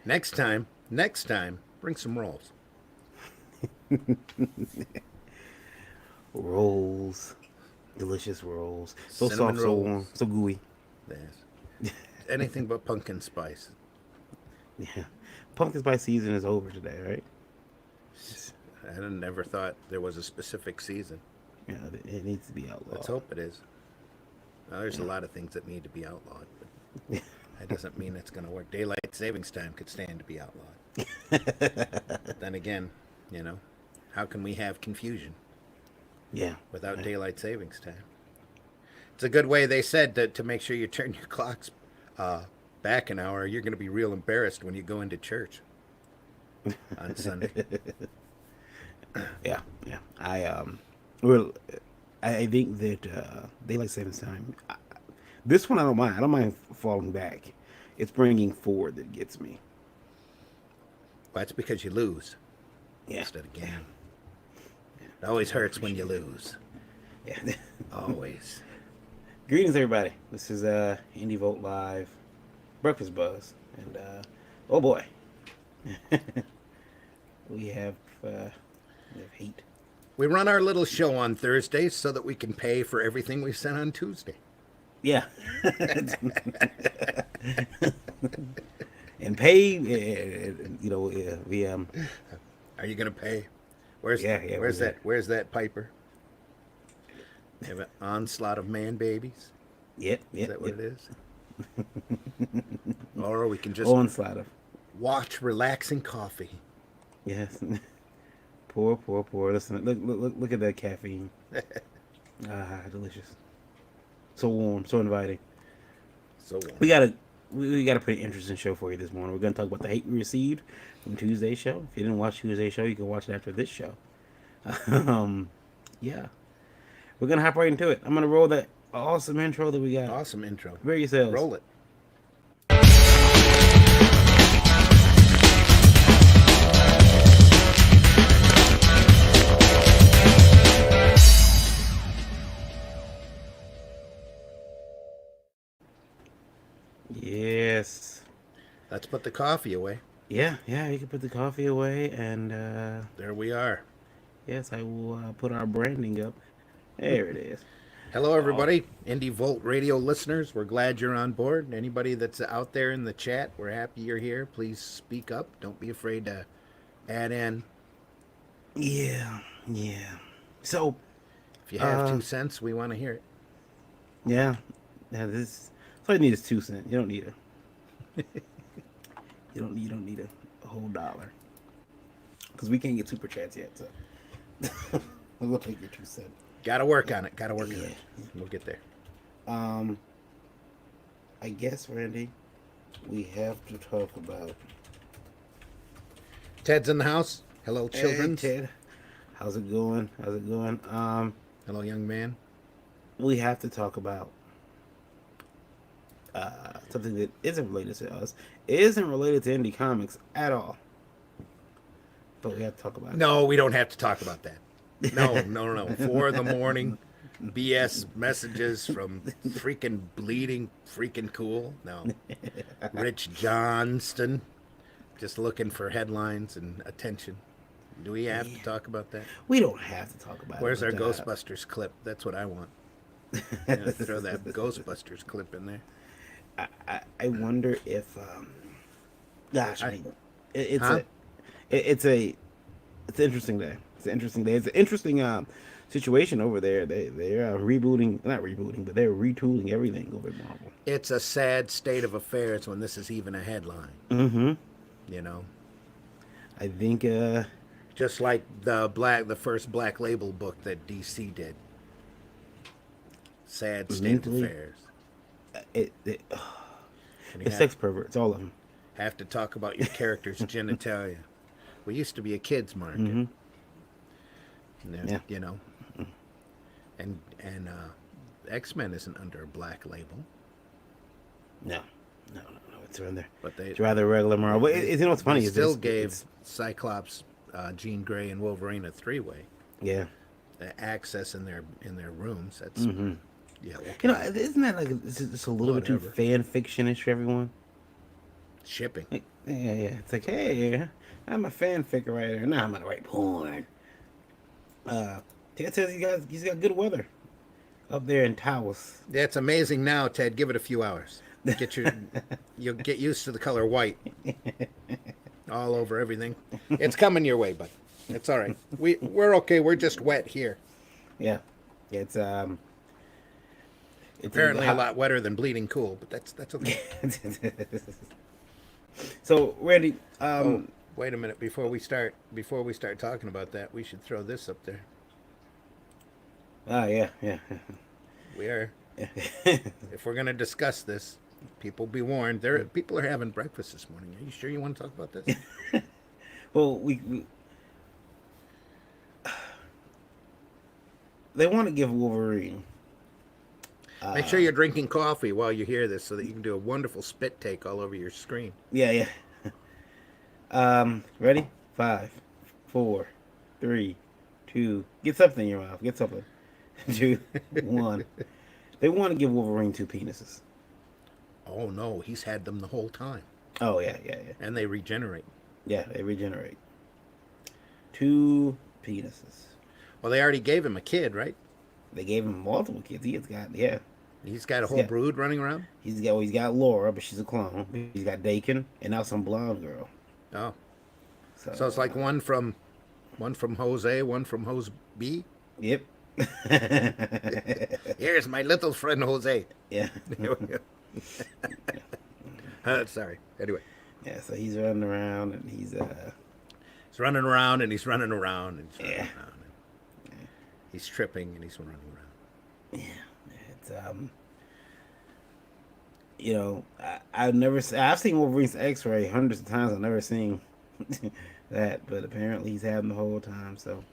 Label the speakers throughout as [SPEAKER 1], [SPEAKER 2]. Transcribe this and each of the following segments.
[SPEAKER 1] Next time, bring some rolls.
[SPEAKER 2] Rolls, delicious rolls, so
[SPEAKER 1] Cinnamon
[SPEAKER 2] soft, so warm,
[SPEAKER 1] rolls.
[SPEAKER 2] so gooey.
[SPEAKER 1] Yes. Anything but pumpkin spice.
[SPEAKER 2] Yeah, pumpkin spice season is over today, right? It's,
[SPEAKER 1] I never thought there was a specific season.
[SPEAKER 2] you know, it needs to be
[SPEAKER 1] Let's
[SPEAKER 2] outlawed.
[SPEAKER 1] hope it is. Now, there's a lot of things that need to be outlawed, but that doesn't mean it's going to work. Daylight savings time could stand to be outlawed. But then again, you know, how can we have confusion
[SPEAKER 2] Yeah,
[SPEAKER 1] without
[SPEAKER 2] yeah,
[SPEAKER 1] daylight savings time? It's a good way, they said, to make sure you turn your clocks uh, back an hour. You're going to be real embarrassed when you go into church on Sunday.
[SPEAKER 2] yeah, yeah. Well, I think that daylight savings time. This one I don't mind. I don't mind falling back. It's bringing forward that gets me.
[SPEAKER 1] Well, that's because you lose
[SPEAKER 2] Yeah,
[SPEAKER 1] instead of
[SPEAKER 2] yeah,
[SPEAKER 1] gain. It always
[SPEAKER 2] I
[SPEAKER 1] hurts when you
[SPEAKER 2] appreciate
[SPEAKER 1] lose.
[SPEAKER 2] it. Yeah.
[SPEAKER 1] Always.
[SPEAKER 2] Greetings, everybody. This is Indie Vote Live Breakfast Buzz, and oh boy, we have uh, we have heat.
[SPEAKER 1] We run our little show on Thursdays so that we can pay for everything we sent on Tuesday.
[SPEAKER 2] Yeah, and pay. We
[SPEAKER 1] Are you gonna pay? Where's
[SPEAKER 2] yeah, yeah,
[SPEAKER 1] where's that where's that Piper? You have an onslaught of man babies.
[SPEAKER 2] yep,
[SPEAKER 1] Is
[SPEAKER 2] yep,
[SPEAKER 1] that what
[SPEAKER 2] yep.
[SPEAKER 1] it is? Or we can just
[SPEAKER 2] Onslaught of
[SPEAKER 1] watch relaxing coffee.
[SPEAKER 2] yes. Poor. Listen, look at that caffeine. Ah, delicious. So warm, so inviting.
[SPEAKER 1] So warm.
[SPEAKER 2] We gotta we gotta put an interesting show for you this morning. We're gonna talk about the hate we received from Tuesday's show. If you didn't watch Tuesday's show, you can watch it after this show. um, yeah, we're gonna hop right into it. I'm gonna roll that awesome intro that we got.
[SPEAKER 1] Awesome intro.
[SPEAKER 2] Prepare yourselves.
[SPEAKER 1] Roll it.
[SPEAKER 2] Yes.
[SPEAKER 1] Let's put the coffee away.
[SPEAKER 2] Yeah. You can put the coffee away, and
[SPEAKER 1] There we are.
[SPEAKER 2] yes, I will put our branding up. There it is.
[SPEAKER 1] Hello,
[SPEAKER 2] Oh,
[SPEAKER 1] everybody. Indie Volt Radio listeners, we're glad you're on board. Anybody that's out there in the chat, we're happy you're here. Please speak up. Don't be afraid to add in.
[SPEAKER 2] yeah. So,
[SPEAKER 1] If you have
[SPEAKER 2] uh,
[SPEAKER 1] 2 cents, we want to hear it.
[SPEAKER 2] yeah, this. All you need is 2 cents. You don't need you don't need a whole dollar because we can't get super chats yet. So we'll take your 2 cents.
[SPEAKER 1] Got to work on it. Got to work on
[SPEAKER 2] Yeah.
[SPEAKER 1] it. We'll get there.
[SPEAKER 2] Um, I guess Randy, we have to talk about.
[SPEAKER 1] Ted's in the house. Hello,
[SPEAKER 2] Hey
[SPEAKER 1] children.
[SPEAKER 2] Ted, how's it going? How's it going?
[SPEAKER 1] Hello, young man.
[SPEAKER 2] We have to talk about something that isn't related to us. It isn't related to indie comics at all, but we have to talk about
[SPEAKER 1] No, we don't have to talk about that. No. 4 in the morning, BS messages from freaking bleeding, freaking cool. No. Rich Johnston, just looking for headlines and attention. Do we have to
[SPEAKER 2] it.
[SPEAKER 1] talk about that?
[SPEAKER 2] We don't have to talk about it,
[SPEAKER 1] Where's our
[SPEAKER 2] but
[SPEAKER 1] Ghostbusters clip? That's what I want. Yeah, throw that Ghostbusters clip in there.
[SPEAKER 2] I wonder if, gosh,
[SPEAKER 1] I,
[SPEAKER 2] it's
[SPEAKER 1] huh?
[SPEAKER 2] it's a it's an interesting day. It's an interesting day. It's an interesting situation over there. They're rebooting, not rebooting, but they're retooling everything over at Marvel.
[SPEAKER 1] It's a sad state of affairs when this is even a headline.
[SPEAKER 2] Mm-hmm.
[SPEAKER 1] You know,
[SPEAKER 2] I think
[SPEAKER 1] just like the first Black Label book that DC did. Sad state of
[SPEAKER 2] mentally,
[SPEAKER 1] affairs.
[SPEAKER 2] it
[SPEAKER 1] And you
[SPEAKER 2] it's sex perverts, all of them.
[SPEAKER 1] have to talk about your character's genitalia. We used to be a kids market.
[SPEAKER 2] Mm-hmm. Yeah.
[SPEAKER 1] You know, and X-Men isn't under a Black Label,
[SPEAKER 2] No. It's rather
[SPEAKER 1] but they
[SPEAKER 2] it's rather regular Marvel. You know what's
[SPEAKER 1] they
[SPEAKER 2] funny is
[SPEAKER 1] still
[SPEAKER 2] this.
[SPEAKER 1] gave Cyclops, Jean Grey, and Wolverine a three-way
[SPEAKER 2] Yeah.
[SPEAKER 1] access in their rooms. That's
[SPEAKER 2] Mm-hmm.
[SPEAKER 1] yeah,
[SPEAKER 2] You know,
[SPEAKER 1] okay,
[SPEAKER 2] isn't that like it's a little bit too
[SPEAKER 1] whatever.
[SPEAKER 2] fan fiction-ish for everyone?
[SPEAKER 1] Shipping.
[SPEAKER 2] Like, yeah, yeah. It's like, hey, I'm a fanfic writer. Now I'm gonna write porn. Ted says he's got good weather up there in Taos.
[SPEAKER 1] That's amazing now, Ted. Give it a few hours. Get your You'll get used to the color white all over everything. It's coming your way, bud. It's all right. We're okay. We're just wet here.
[SPEAKER 2] Yeah, it's
[SPEAKER 1] Apparently a lot wetter than bleeding cool, but that's okay.
[SPEAKER 2] So, Randy,
[SPEAKER 1] Oh, wait a minute. Before we start talking about that, we should throw this up there.
[SPEAKER 2] yeah, yeah.
[SPEAKER 1] We are. If we're gonna discuss this, people be warned. People are having breakfast this morning. Are you sure you want to talk about this?
[SPEAKER 2] Well, they want to give Wolverine.
[SPEAKER 1] Make sure you're drinking coffee while you hear this, so that you can do a wonderful spit take all over your screen.
[SPEAKER 2] Yeah, yeah. Ready? 5, 4, 3, 2. Get something in your mouth. Get something. 2, 1. They want to give Wolverine 2 penises.
[SPEAKER 1] Oh no, he's had them the whole time,
[SPEAKER 2] Oh yeah, yeah, yeah.
[SPEAKER 1] and they regenerate.
[SPEAKER 2] Yeah, they regenerate. 2 penises.
[SPEAKER 1] Well, they already gave him a kid, right?
[SPEAKER 2] They gave him multiple kids. He's got
[SPEAKER 1] He's got a whole
[SPEAKER 2] Yeah.
[SPEAKER 1] brood running around.
[SPEAKER 2] He's got Laura, but she's a clone. He's got Dakin, and now some blonde girl.
[SPEAKER 1] Oh, so it's like one from Jose, one from Jose B.
[SPEAKER 2] Yep.
[SPEAKER 1] Here's my little friend Jose.
[SPEAKER 2] Yeah.
[SPEAKER 1] Here we go. Sorry. Anyway,
[SPEAKER 2] Yeah. So he's running around, and
[SPEAKER 1] he's running around and he's running around and he's running
[SPEAKER 2] Yeah.
[SPEAKER 1] around. And he's tripping and he's running around.
[SPEAKER 2] yeah. It's I've seen Wolverine's X-ray hundreds of times. I've never seen that, but apparently he's having the whole time. So.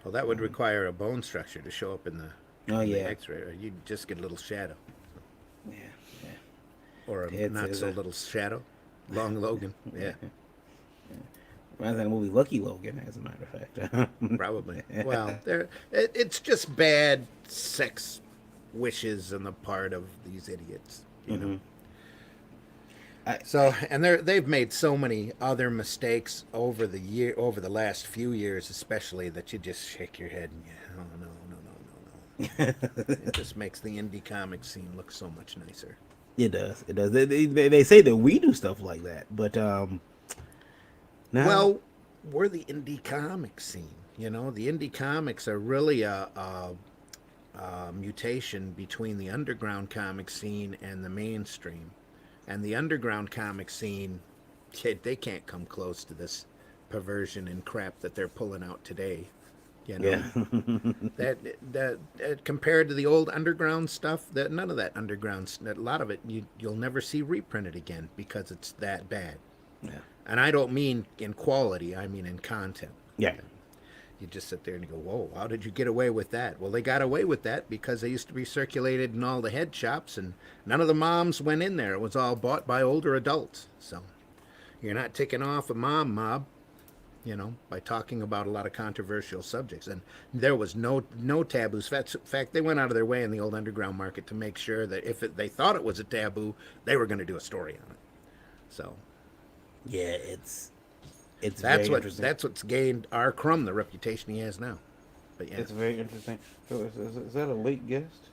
[SPEAKER 1] Well, that would require a bone structure to show up in the
[SPEAKER 2] Oh
[SPEAKER 1] in the
[SPEAKER 2] yeah.
[SPEAKER 1] X-ray, or you'd just get a little shadow,
[SPEAKER 2] Yeah. Yeah.
[SPEAKER 1] or a
[SPEAKER 2] Ted
[SPEAKER 1] not
[SPEAKER 2] says
[SPEAKER 1] so
[SPEAKER 2] that.
[SPEAKER 1] little shadow. Long Logan, yeah,
[SPEAKER 2] Reminds me of the movie Lucky Logan, as a matter of fact.
[SPEAKER 1] probably. Well, it's just bad sex wishes on the part of these idiots, you know. So, and they've made so many other mistakes over the last few years, especially, that you just shake your head and oh no, no, no, no, no. It just makes the indie comic scene look so much nicer.
[SPEAKER 2] It does. It does. They say that we do stuff like that, but no.
[SPEAKER 1] Well, we're the indie comic scene. You know, the indie comics are really a mutation between the underground comic scene and the mainstream. And the underground comic scene, they can't come close to this perversion and crap that they're pulling out today. You know,
[SPEAKER 2] Yeah.
[SPEAKER 1] that compared to the old underground stuff, that none of that underground, a lot of it you'll never see reprinted again because it's that bad.
[SPEAKER 2] Yeah.
[SPEAKER 1] And I don't mean in quality; I mean in content.
[SPEAKER 2] Yeah.
[SPEAKER 1] You just sit there and you go, "Whoa, how did you get away with that?" Well, they got away with that because they used to be circulated in all the head shops, and none of the moms went in there. It was all bought by older adults. So you're not ticking off a mom mob, you know, by talking about a lot of controversial subjects. And there was no taboos. In fact, they went out of their way in the old underground market to make sure that if they thought it was a taboo, they were going to do a story on it. So
[SPEAKER 2] Yeah, it's very interesting.
[SPEAKER 1] that's what's gained R. Crumb the reputation he has now. But yeah,
[SPEAKER 2] It's very interesting. So is that a late guest?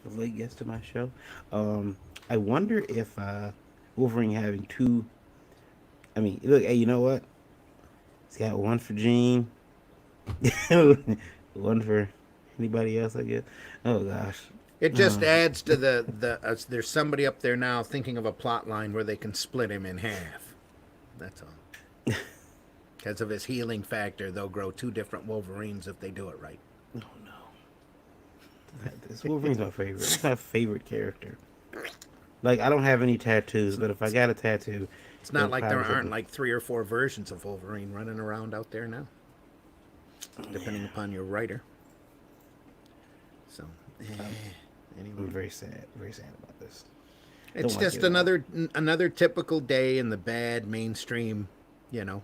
[SPEAKER 2] A late guest to my show. I wonder if Wolverine having 2. I mean, look. Hey, you know what? He's got one for Gene, one for anybody else. I guess. Oh gosh.
[SPEAKER 1] it just adds to there's somebody up there now thinking of a plot line where they can split him in half. That's all. Because of his healing factor, they'll grow 2 different Wolverines if they do it right.
[SPEAKER 2] Oh no. This Wolverine's my favorite. It's my favorite character. Like, I don't have any tattoos, but if I got a tattoo,
[SPEAKER 1] It's not
[SPEAKER 2] it'd
[SPEAKER 1] like there
[SPEAKER 2] probably
[SPEAKER 1] aren't
[SPEAKER 2] be-
[SPEAKER 1] like 3 or 4 versions of Wolverine running around out there now, depending upon your writer. So, anyway.
[SPEAKER 2] I'm very sad about this.
[SPEAKER 1] It's
[SPEAKER 2] Don't like
[SPEAKER 1] just
[SPEAKER 2] it.
[SPEAKER 1] another typical day in the bad mainstream, you know,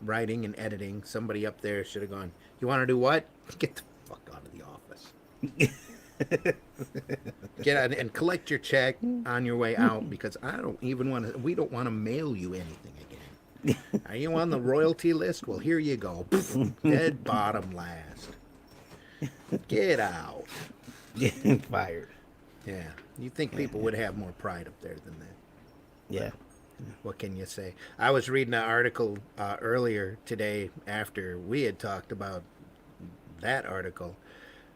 [SPEAKER 1] writing and editing. Somebody up there should have gone, "You want to do what? Get the fuck out of the office." Get out and collect your check on your way out because I don't even want to. We don't want to mail you anything again. Are you on the royalty list? Well, here you go. Dead bottom last. Get out.
[SPEAKER 2] Getting fired.
[SPEAKER 1] Yeah. You think people would have more pride up there than that?
[SPEAKER 2] Yeah.
[SPEAKER 1] What can you say? I was reading an article earlier today after we had talked about that article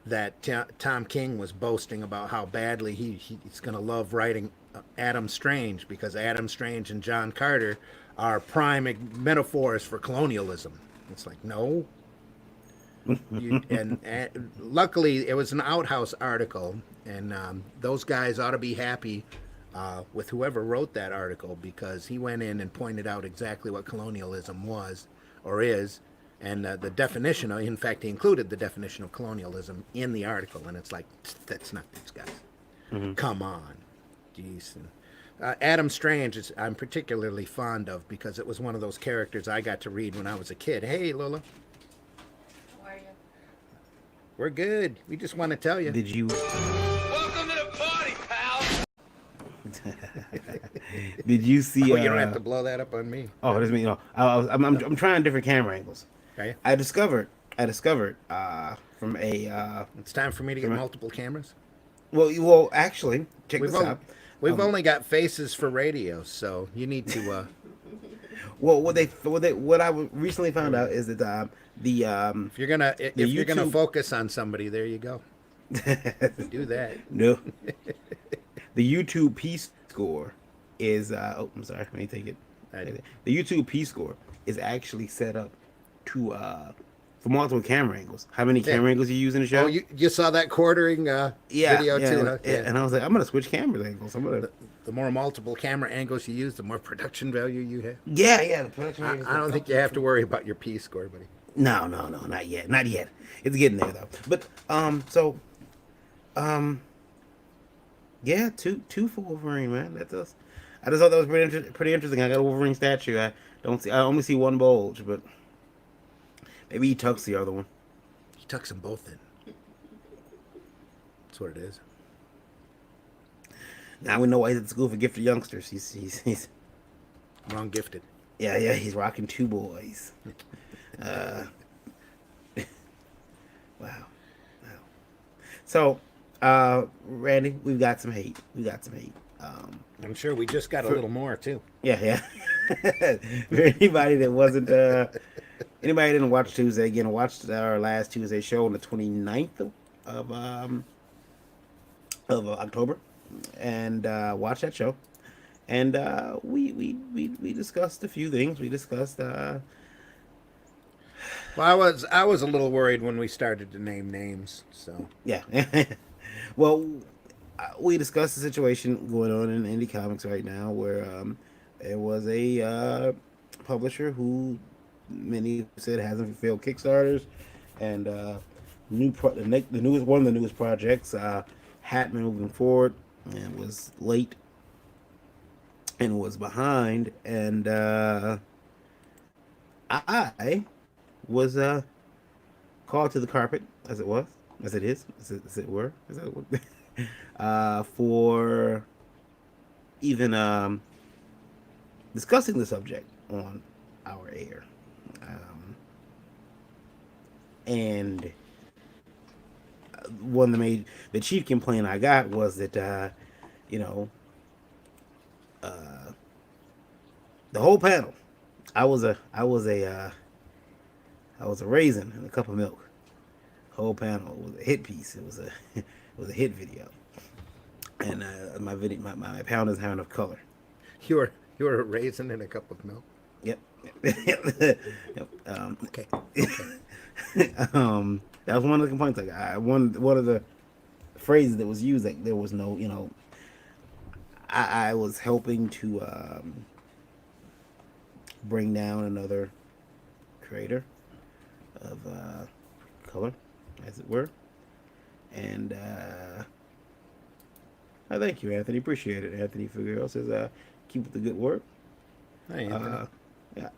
[SPEAKER 1] that Tom King was boasting about how badly he's going to love writing Adam Strange because Adam Strange and John Carter are prime metaphors for colonialism. It's like, no. And luckily, it was an Outhouse article, and those guys ought to be happy with whoever wrote that article because he went in and pointed out exactly what colonialism was or is, and the definition. In fact, he included the definition of colonialism in the article, and it's like that's not these guys. Mm-hmm. Come on, jeez. Adam Strange is I'm particularly fond of because it was one of those characters I got to read when I was a kid. Hey, Lola.
[SPEAKER 3] How are you?
[SPEAKER 1] We're good. We just want to tell you.
[SPEAKER 2] Did you?
[SPEAKER 4] Welcome to the party, pal.
[SPEAKER 2] Did you see?
[SPEAKER 1] Oh, you don't have to blow that up on me.
[SPEAKER 2] Oh, that's me. No, I'm trying different camera angles.
[SPEAKER 1] Okay.
[SPEAKER 2] I discovered from a.
[SPEAKER 1] It's time for me to get multiple cameras.
[SPEAKER 2] Well, actually, check this out.
[SPEAKER 1] We've only got faces for radio, so you need to.
[SPEAKER 2] Well, what I recently found out is that
[SPEAKER 1] if you're gonna focus on somebody, there you go. Do that.
[SPEAKER 2] No. The YouTube P score is I'm sorry, let me take it. The YouTube P score is actually set up to for multiple camera angles. How many camera angles you use in the show?
[SPEAKER 1] Oh, you saw that quartering video too? Huh?
[SPEAKER 2] Yeah. And I was like, I'm gonna switch camera angles.
[SPEAKER 1] The more multiple camera angles you use, the more production value you have.
[SPEAKER 2] Yeah. The production
[SPEAKER 1] I don't think you have to worry about your P score, buddy.
[SPEAKER 2] No, not yet. It's getting there though. But yeah, two for Wolverine, man. I just thought that was pretty interesting. I got a Wolverine statue. I only see one bulge, but maybe he tucks the other one.
[SPEAKER 1] He tucks them both in. That's what it is.
[SPEAKER 2] Now we know why he's at school for gifted youngsters. He's
[SPEAKER 1] wrong gifted.
[SPEAKER 2] Yeah. He's rocking two boys. Wow. So, Randy, we've got some hate.
[SPEAKER 1] I'm sure we just got a little more too.
[SPEAKER 2] Yeah. For anybody that wasn't, anybody didn't watch Tuesday, again, watched our last Tuesday show on the 29th of October, and watch that show. And we discussed a few things. We discussed.
[SPEAKER 1] Well, I was a little worried when we started to name names. So
[SPEAKER 2] yeah. Well, we discussed the situation going on in indie comics right now, where there was a publisher who many said hasn't fulfilled Kickstarters, and the newest one of the newest projects hadn't been moving forward and was late and was behind, and I was called to the carpet, as it was, as it is, as it were, for even discussing the subject on our air. And one of the chief complaint I got was that the whole panel, I was a raisin and a cup of milk. The whole panel was a hit piece. It was a hit video, and my panel doesn't have enough color.
[SPEAKER 1] You were a raisin and a cup of milk.
[SPEAKER 2] Yep.
[SPEAKER 1] Okay.
[SPEAKER 2] That was one of the complaints. Like one of the phrases that was used. Like there was no, I was helping to bring down another creator of color, as it were, and I thank you, Anthony. Appreciate it. Anthony Figueroa says, "Keep up the good work."
[SPEAKER 1] Hey, Anthony.
[SPEAKER 2] Yeah,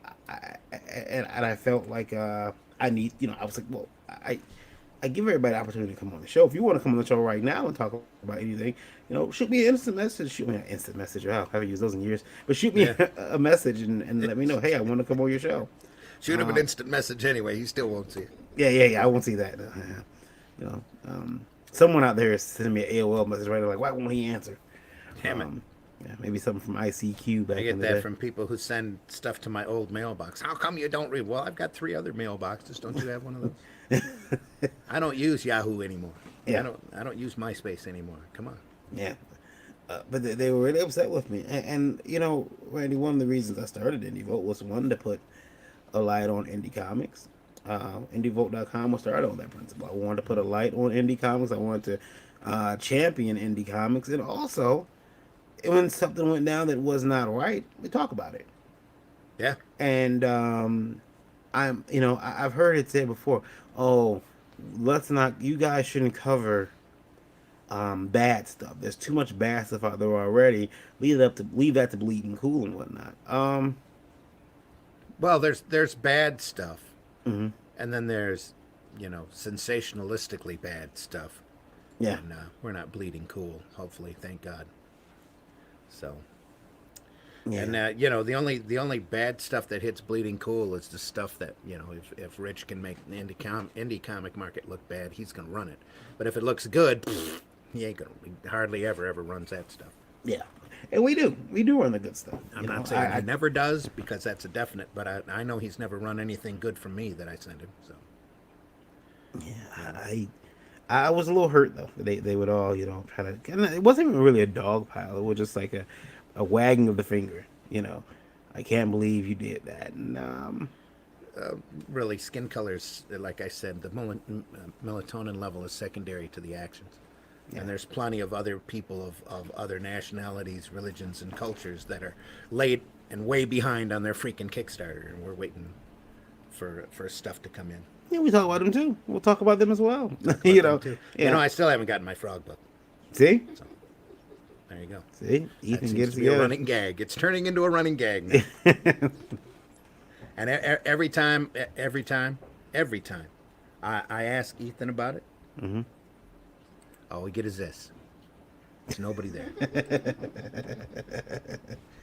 [SPEAKER 2] and I felt like I need, I was like, well, I I give everybody the opportunity to come on the show. If you want to come on the show right now and talk about anything, shoot me an instant message. Shoot me an instant message. Wow, I haven't used those in years. But shoot me
[SPEAKER 1] Yeah.
[SPEAKER 2] a message and let me know. Hey, I want to come on your show.
[SPEAKER 1] Shoot him an instant message anyway. He still won't see it.
[SPEAKER 2] Yeah. I won't see that. Someone out there is sending me an AOL message right now, like, why won't he answer?
[SPEAKER 1] Damn it.
[SPEAKER 2] Yeah, maybe something from ICQ back
[SPEAKER 1] I
[SPEAKER 2] in
[SPEAKER 1] get
[SPEAKER 2] the
[SPEAKER 1] that
[SPEAKER 2] day.
[SPEAKER 1] from people who send stuff to my old mailbox. How come you don't read? Well, I've got 3 other mailboxes. Don't you have one of those? I don't use Yahoo anymore.
[SPEAKER 2] Yeah.
[SPEAKER 1] I don't use MySpace anymore. Come on.
[SPEAKER 2] Yeah. But they were really upset with me. And, Randy, one of the reasons I started Indie Vote was one to put a light on indie comics. IndieVote.com was started on that principle. I wanted to put a light on indie comics. I wanted to champion indie comics. And also, when something went down that was not right, we talk about it.
[SPEAKER 1] Yeah.
[SPEAKER 2] And I've heard it said before, oh, you guys shouldn't cover bad stuff. There's too much bad stuff out there already. Leave that to Bleeding Cool and whatnot.
[SPEAKER 1] Well, there's bad stuff,
[SPEAKER 2] Mm-hmm.
[SPEAKER 1] and then there's, sensationalistically bad stuff.
[SPEAKER 2] Yeah.
[SPEAKER 1] And we're not bleeding cool, hopefully, thank God. So,
[SPEAKER 2] Yeah.
[SPEAKER 1] and the only bad stuff that hits bleeding cool is the stuff that if Rich can make the indie comic market look bad, he's gonna run it. But if it looks good, he ain't gonna. He hardly ever runs that stuff.
[SPEAKER 2] Yeah. And we do run the good stuff.
[SPEAKER 1] I'm not saying he never does, because that's a definite. But I know he's never run anything good from me that I send him. So
[SPEAKER 2] Yeah, I was a little hurt though. They would all try to. And it wasn't even really a dog pile. It was just like a wagging of the finger. I can't believe you did that. And
[SPEAKER 1] really, skin colors, like I said, the melatonin level is secondary to the actions.
[SPEAKER 2] Yeah.
[SPEAKER 1] And there's plenty of other people of other nationalities, religions, and cultures that are late and way behind on their freaking Kickstarter, and we're waiting for stuff to come in.
[SPEAKER 2] yeah, we talk about them too. We'll talk about them as well.
[SPEAKER 1] Too.
[SPEAKER 2] Yeah.
[SPEAKER 1] I still haven't gotten my frog book.
[SPEAKER 2] See,
[SPEAKER 1] There you go.
[SPEAKER 2] see,
[SPEAKER 1] That
[SPEAKER 2] Ethan
[SPEAKER 1] seems
[SPEAKER 2] gets
[SPEAKER 1] to be a
[SPEAKER 2] together.
[SPEAKER 1] running gag. It's turning into a running gag now. And every time, I ask Ethan about it.
[SPEAKER 2] Mm-hmm.
[SPEAKER 1] All we get is this. There's nobody there.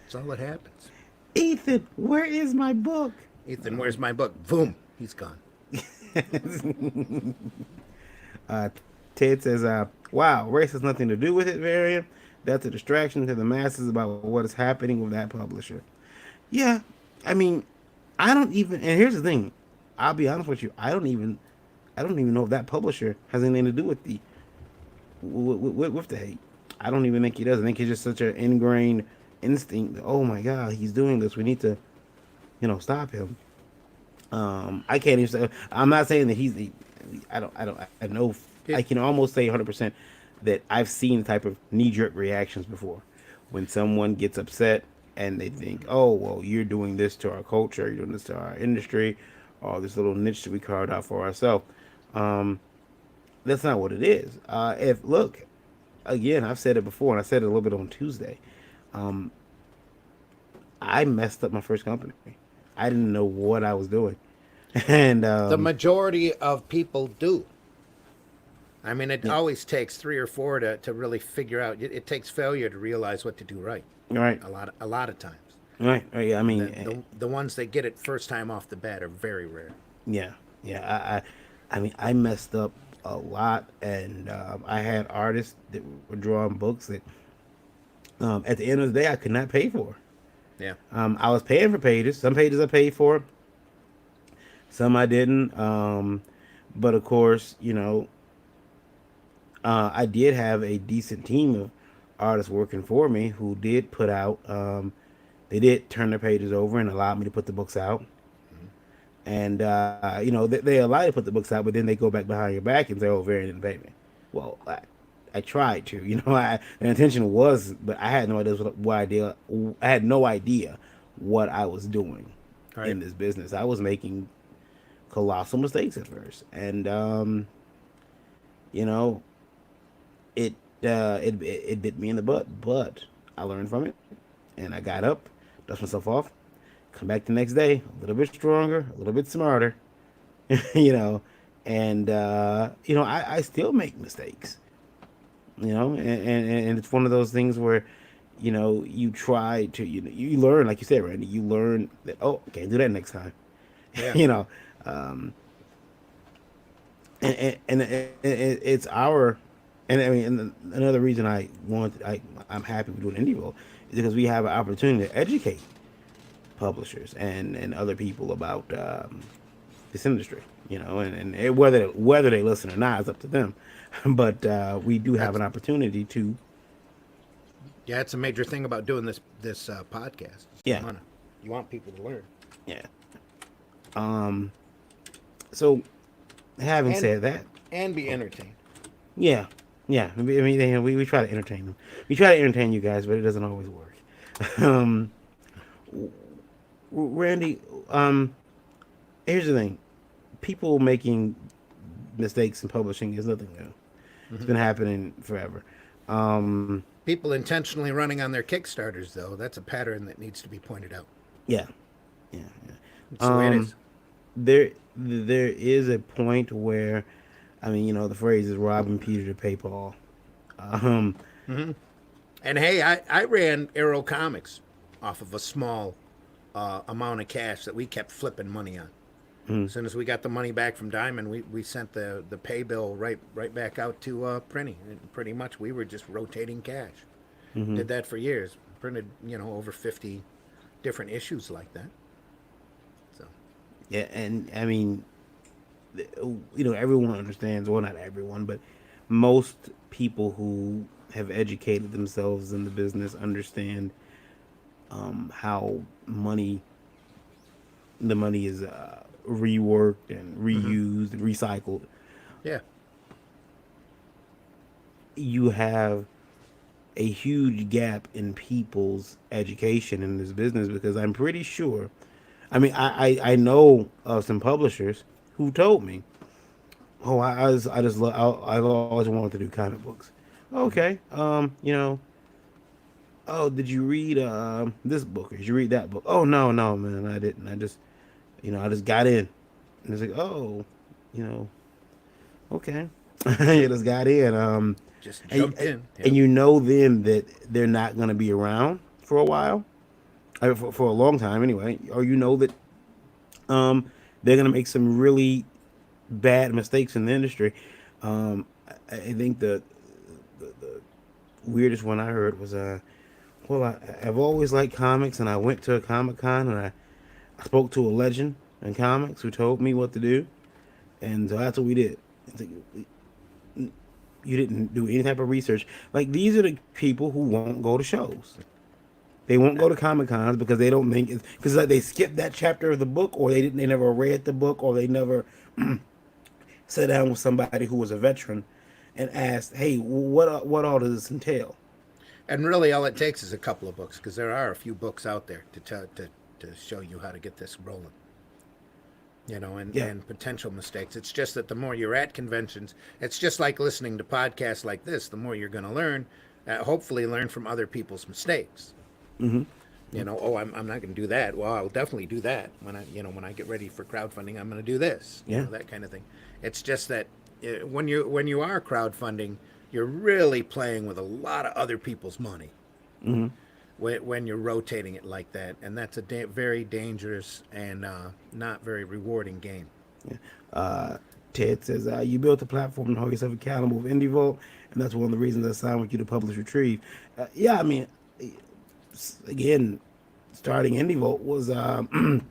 [SPEAKER 1] That's all that happens.
[SPEAKER 2] Ethan, where is my book?
[SPEAKER 1] Ethan, where's my book? Boom, he's gone.
[SPEAKER 2] Ted says, wow, race has nothing to do with it, Varian. That's a distraction to the masses about what is happening with that publisher. Yeah, I mean, I don't even, and here's the thing, I'll be honest with you, I don't even know if that publisher has anything to do with with the hate. I don't even think he does. I think he's just such an ingrained instinct. Oh my God, he's doing this. We need to, stop him. I can't even say. I'm not saying that he's. I know. I can almost say 100% that I've seen the type of knee-jerk reactions before, when someone gets upset and they think, "Oh, well, you're doing this to our culture. You're doing this to our industry, or this little niche that we carved out for ourselves." That's not what it is. Look, again, I've said it before, and I said it a little bit on Tuesday. I messed up my first company. I didn't know what I was doing, and
[SPEAKER 1] The majority of people do. I mean, it always takes 3 or 4 to really figure out. It takes failure to realize what to do right.
[SPEAKER 2] right,
[SPEAKER 1] A lot of times.
[SPEAKER 2] right. Yeah, I mean,
[SPEAKER 1] The ones that get it first time off the bat are very rare.
[SPEAKER 2] yeah. I mean, I messed up a lot, and I had artists that were drawing books that, at the end of the day, I could not pay for.
[SPEAKER 1] Yeah.
[SPEAKER 2] I was paying for pages. Some pages I paid for, some I didn't. But of course, I did have a decent team of artists working for me who did put out. They did turn their pages over and allowed me to put the books out. And they allow you to put the books out, but then they go back behind your back and say, "Oh, Varian didn't pay me." Well, I tried to, the intention was, but I had no idea I had no idea what I was doing in this business. I was making colossal mistakes at first, and it bit me in the butt. But I learned from it, and I got up, dust myself off, come back the next day a little bit stronger, a little bit smarter, and I still make mistakes. And it's one of those things where you try to you learn, like you said, Randy. You learn that, oh, can't do that next time.
[SPEAKER 1] Yeah.
[SPEAKER 2] you know um it's our, and I mean, and another reason I'm happy we're doing indie vote is because we have an opportunity to educate publishers and other people about this industry. And whether they listen or not is up to them. But we do have
[SPEAKER 1] That's
[SPEAKER 2] an opportunity to.
[SPEAKER 1] yeah. It's a major thing about doing this podcast.
[SPEAKER 2] Yeah.
[SPEAKER 1] You want people to learn
[SPEAKER 2] Yeah. um so having
[SPEAKER 1] and
[SPEAKER 2] said that,
[SPEAKER 1] and be entertained.
[SPEAKER 2] yeah, yeah. I mean, we try to entertain them. We try to entertain you guys, but it doesn't always work. um, Randy, here's the thing: people making mistakes in publishing is nothing new. It's been happening forever. Um,
[SPEAKER 1] People intentionally running on their Kickstarters, though, that's a pattern that needs to be pointed out.
[SPEAKER 2] yeah, yeah, yeah.
[SPEAKER 1] It's the way it is.
[SPEAKER 2] There is a point where, I mean, the phrase is robbing Peter to pay Paul. Um,
[SPEAKER 1] And hey, I ran Arrow Comics off of a small amount of cash that we kept flipping money on. As soon as we got the money back from Diamond, we sent the pay bill right back out to Prinny. And pretty much we were just rotating cash. Did that for years. Printed over 50 different issues like that. So
[SPEAKER 2] yeah, and I mean, everyone understands. Well, not everyone, but most people who have educated themselves in the business understand how the money is reworked and reused and recycled.
[SPEAKER 1] yeah,
[SPEAKER 2] You have a huge gap in people's education in this business because I'm pretty sure. I mean, I know of some publishers who told me, "Oh, I've always wanted to do comic books." Okay, oh, did you read this book or did you read that book? Oh, no, man, I didn't. I just got in, and it's like, oh, you know, okay, you just got in.
[SPEAKER 1] just
[SPEAKER 2] And,
[SPEAKER 1] jumped in.
[SPEAKER 2] and you know then that they're not going to be around for a while, for a long time anyway, or that they're going to make some really bad mistakes in the industry. I think the weirdest one I heard was well, I've always liked comics, and I went to a Comic Con and I spoke to a legend in comics who told me what to do, and so that's what we did. It's like, you didn't do any type of research. Like, these are the people who won't go to shows. They won't go to Comic Cons because they don't think it's because like they skipped that chapter of the book, or they never read the book, or they never sat down with somebody who was a veteran and asked, "Hey, what all does this entail?"
[SPEAKER 1] And really, all it takes is a couple of books because there are a few books out there to show you how to get this rolling.
[SPEAKER 2] Yeah.
[SPEAKER 1] And potential mistakes. It's just that the more you're at conventions, it's just like listening to podcasts like this. The more you're going to learn, hopefully learn from other people's mistakes.
[SPEAKER 2] Mm-hmm.
[SPEAKER 1] Oh, I'm not going to do that. Well, I'll definitely do that when I get ready for crowdfunding. I'm going to do this.
[SPEAKER 2] Yeah.
[SPEAKER 1] That kind of thing. It's just that when you are crowdfunding, you're really playing with a lot of other people's money.
[SPEAKER 2] Mm-hmm.
[SPEAKER 1] When you're rotating it like that, and that's a very dangerous and not very rewarding game.
[SPEAKER 2] Ted says, you built a platform to hold yourself accountable with IndieVolt, and that's one of the reasons I signed with you to publish Retrieve. Yeah, I mean, again, starting IndieVolt was, again,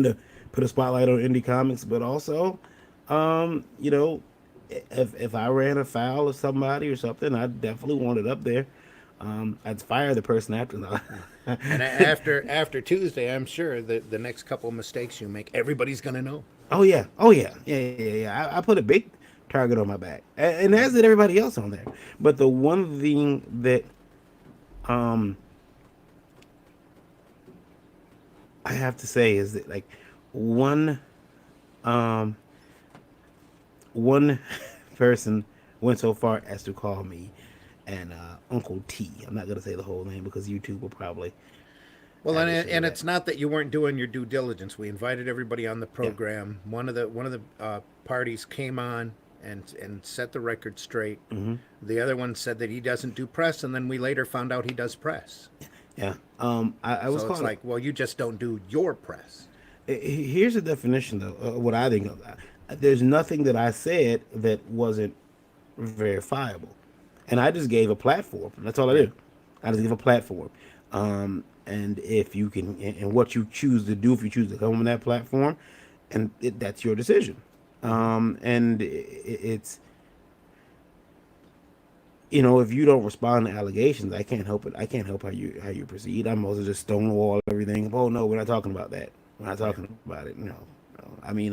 [SPEAKER 2] to put a spotlight on indie comics, but also, if I ran afoul of somebody or something, I definitely want it up there. I'd fire the person after that.
[SPEAKER 1] And after Tuesday, I'm sure that the next couple of mistakes you make, everybody's going to know.
[SPEAKER 2] Oh yeah, yeah. I put a big target on my back, and as did everybody else on there. But the one thing that I have to say is that, like, one person went so far as to call me and Uncle T. I'm not gonna say the whole name because YouTube will probably
[SPEAKER 1] Well,
[SPEAKER 2] Have
[SPEAKER 1] and,
[SPEAKER 2] it show
[SPEAKER 1] and
[SPEAKER 2] that.
[SPEAKER 1] it's not that you weren't doing your due diligence. We invited everybody on the program. One of the parties came on and set the record straight.
[SPEAKER 2] Mm-hmm.
[SPEAKER 1] The other one said that he doesn't do press, and then we later found out he does press.
[SPEAKER 2] Yeah. I was
[SPEAKER 1] So it's
[SPEAKER 2] called.
[SPEAKER 1] like, well, you just don't do your press.
[SPEAKER 2] Here's the definition, though. What I think of that. There's nothing that I said that wasn't verifiable, and I just gave a platform. That's all I
[SPEAKER 1] Yeah.
[SPEAKER 2] did. I just give a platform. And if you can, and what you choose to do, if you choose to come on that platform, and that's your decision. And it's, if you don't respond to allegations, I can't help it. I can't help how you proceed. I'm also just stonewall everything. Oh no, we're not talking about that. We're not
[SPEAKER 1] Yeah.
[SPEAKER 2] talking about it. No, no. I mean,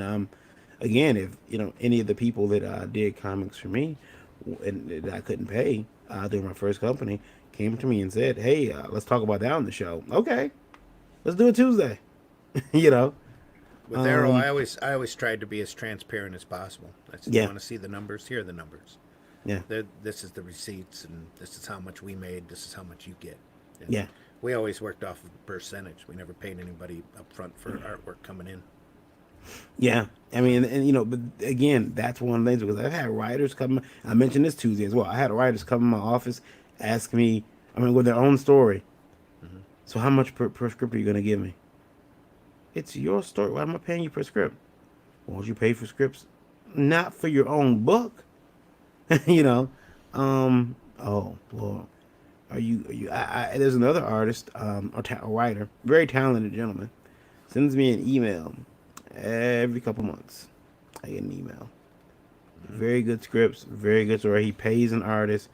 [SPEAKER 2] again, if any of the people that did comics for me, and that I couldn't pay during my first company, came to me and said, "Hey, let's talk about that on the show." Okay, let's do it Tuesday. you know,
[SPEAKER 1] With Arrow, I always tried to be as transparent as possible. I said, you
[SPEAKER 2] yeah,
[SPEAKER 1] want to see the numbers? Here are the numbers.
[SPEAKER 2] yeah,
[SPEAKER 1] This is the receipts, and this is how much we made. This is how much you get. And
[SPEAKER 2] yeah.
[SPEAKER 1] we always worked off of a percentage. We never paid anybody up front for artwork coming in.
[SPEAKER 2] Yeah, I mean, and but again, that's one of the things because I've had writers come. I mentioned this Tuesday as well. I had writers come in my office, ask me, with their own story. So how much per script are you gonna give me? It's your story. Why am I paying you per script? Won't you pay for scripts? Not for your own book, you know. Oh well, are you? There's another artist, a writer, very talented gentleman, sends me an email every couple months. I get an email. Very good scripts, very good story. He pays an artist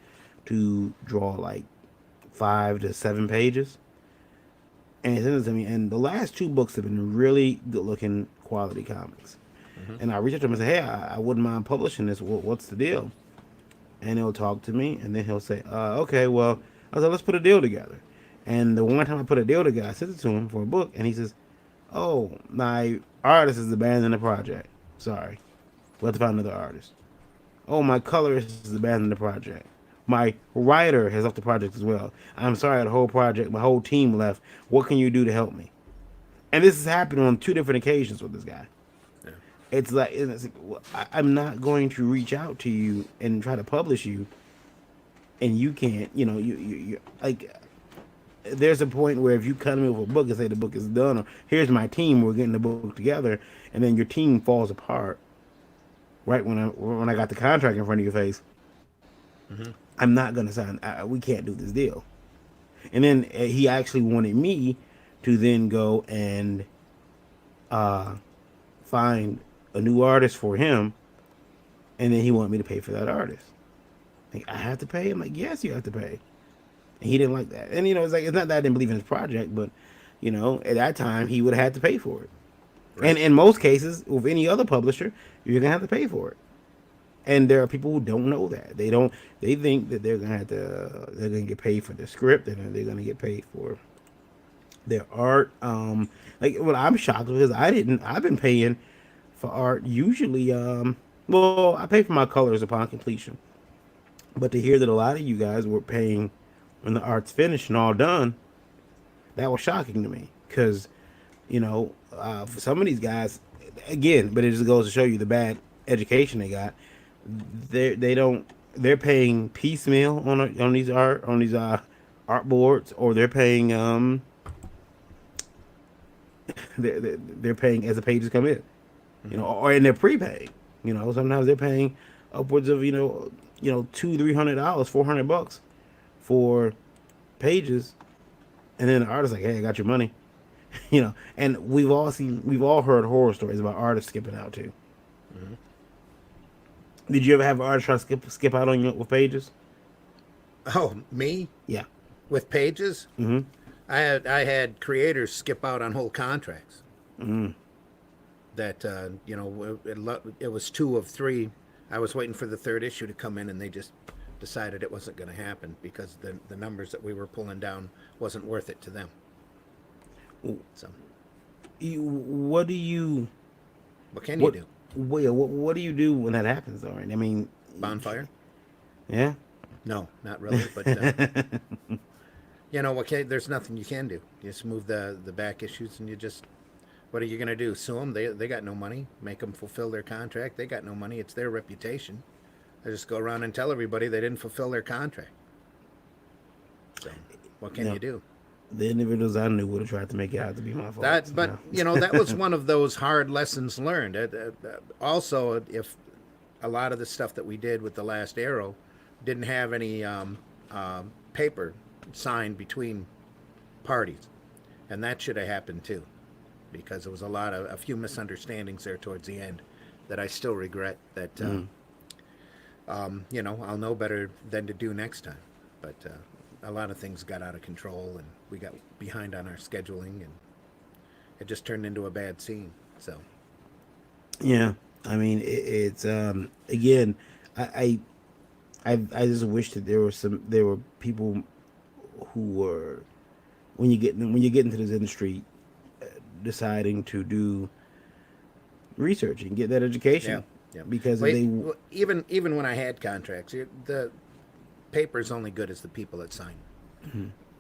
[SPEAKER 2] to draw like 5 to 7 pages, and he sends it to me. And the last 2 books have been really good looking quality comics. And I reach out to him and say, "Hey, I wouldn't mind publishing this. What's the deal?" And he'll talk to me, and then he'll say, "Okay, well," I was like, "Let's put a deal together." And the one time I put a deal together, I sent it to him for a book, and he says, "Oh, my artist has abandoned the project. Sorry, we'll have to find another artist." "Oh, my colorist has abandoned the project. My writer has left the project as well. I'm sorry, the whole project, my whole team left. What can you do to help me?" And this has happened on 2 different occasions with this guy.
[SPEAKER 1] Yeah.
[SPEAKER 2] It's like, well, I'm not going to reach out to you and try to publish you, and you can't. You like. There's a point where if you come in with a book and say the book is done, or here's my team, we're getting the book together, and then your team falls apart right when I got the contract in front of your face, I'm not gonna sign. We can't do this deal. And then he actually wanted me to then go and find a new artist for him, and then he wanted me to pay for that artist. Like, I have to pay. I'm like, yes, you have to pay. And he didn't like that. And it's like, it's not that I didn't believe in his project, but at that time he would have had to pay for it.
[SPEAKER 1] Right.
[SPEAKER 2] And in most cases, with any other publisher, you're gonna have to pay for it. And there are people who don't know that. They don't. They think that they're gonna have to. They're gonna get paid for their script, and they're gonna get paid for their art. Well, I'm shocked because I didn't. I've been paying for art usually. Well, I pay for my colors upon completion. But to hear that a lot of you guys were paying when the art's finished and all done, that was shocking to me. Because, for some of these guys, again, but it just goes to show you the bad education they got. They're paying piecemeal on these art boards, or they're paying they're paying as the pages come in, and they're prepaid. Sometimes they're paying upwards of $200-$300, $400 for pages, and then the artist's like, "Hey, I got your money," And we've all heard horror stories about artists skipping out too.
[SPEAKER 1] Mm-hmm.
[SPEAKER 2] Did you ever have an artist try to skip out on you with pages?
[SPEAKER 1] Oh, me
[SPEAKER 2] Yeah.
[SPEAKER 1] with pages?
[SPEAKER 2] Mm-hmm.
[SPEAKER 1] I had creators skip out on whole contracts.
[SPEAKER 2] Mm-hmm.
[SPEAKER 1] That it was 2 of 3. I was waiting for the 3rd issue to come in, and they just decided it wasn't going to happen because the numbers that we were pulling down wasn't worth it to them. So
[SPEAKER 2] What do you?
[SPEAKER 1] what can you do?
[SPEAKER 2] What do you do when that happens, though? Right? I mean,
[SPEAKER 1] Bonfire?
[SPEAKER 2] yeah.
[SPEAKER 1] No, not really. But You know, okay, there's nothing you can do. You just move the back issues, and what are you going to do? Sue them? They got no money. Make them fulfill their contract. They got no money. It's their reputation. I just go around and tell everybody they didn't fulfill their contract. So, what can
[SPEAKER 2] Yeah.
[SPEAKER 1] you do?
[SPEAKER 2] The individuals I knew would have tried to make it out to be my fault.
[SPEAKER 1] But that was one of those hard lessons learned. Also, if a lot of the stuff that we did with the last Arrow didn't have any paper signed between parties, and that should have happened too, because there was a few misunderstandings there towards the end that I still regret. That I'll know better than to do next time. But a lot of things got out of control, and we got behind on our scheduling, and it just turned into a bad scene. So
[SPEAKER 2] Yeah, I mean, it's again, I just wish that there were people who were when you get into this industry, deciding to do research and get that education.
[SPEAKER 1] Yeah.
[SPEAKER 2] Because
[SPEAKER 1] Well, even when I had contracts, the paper's only good as the people that sign.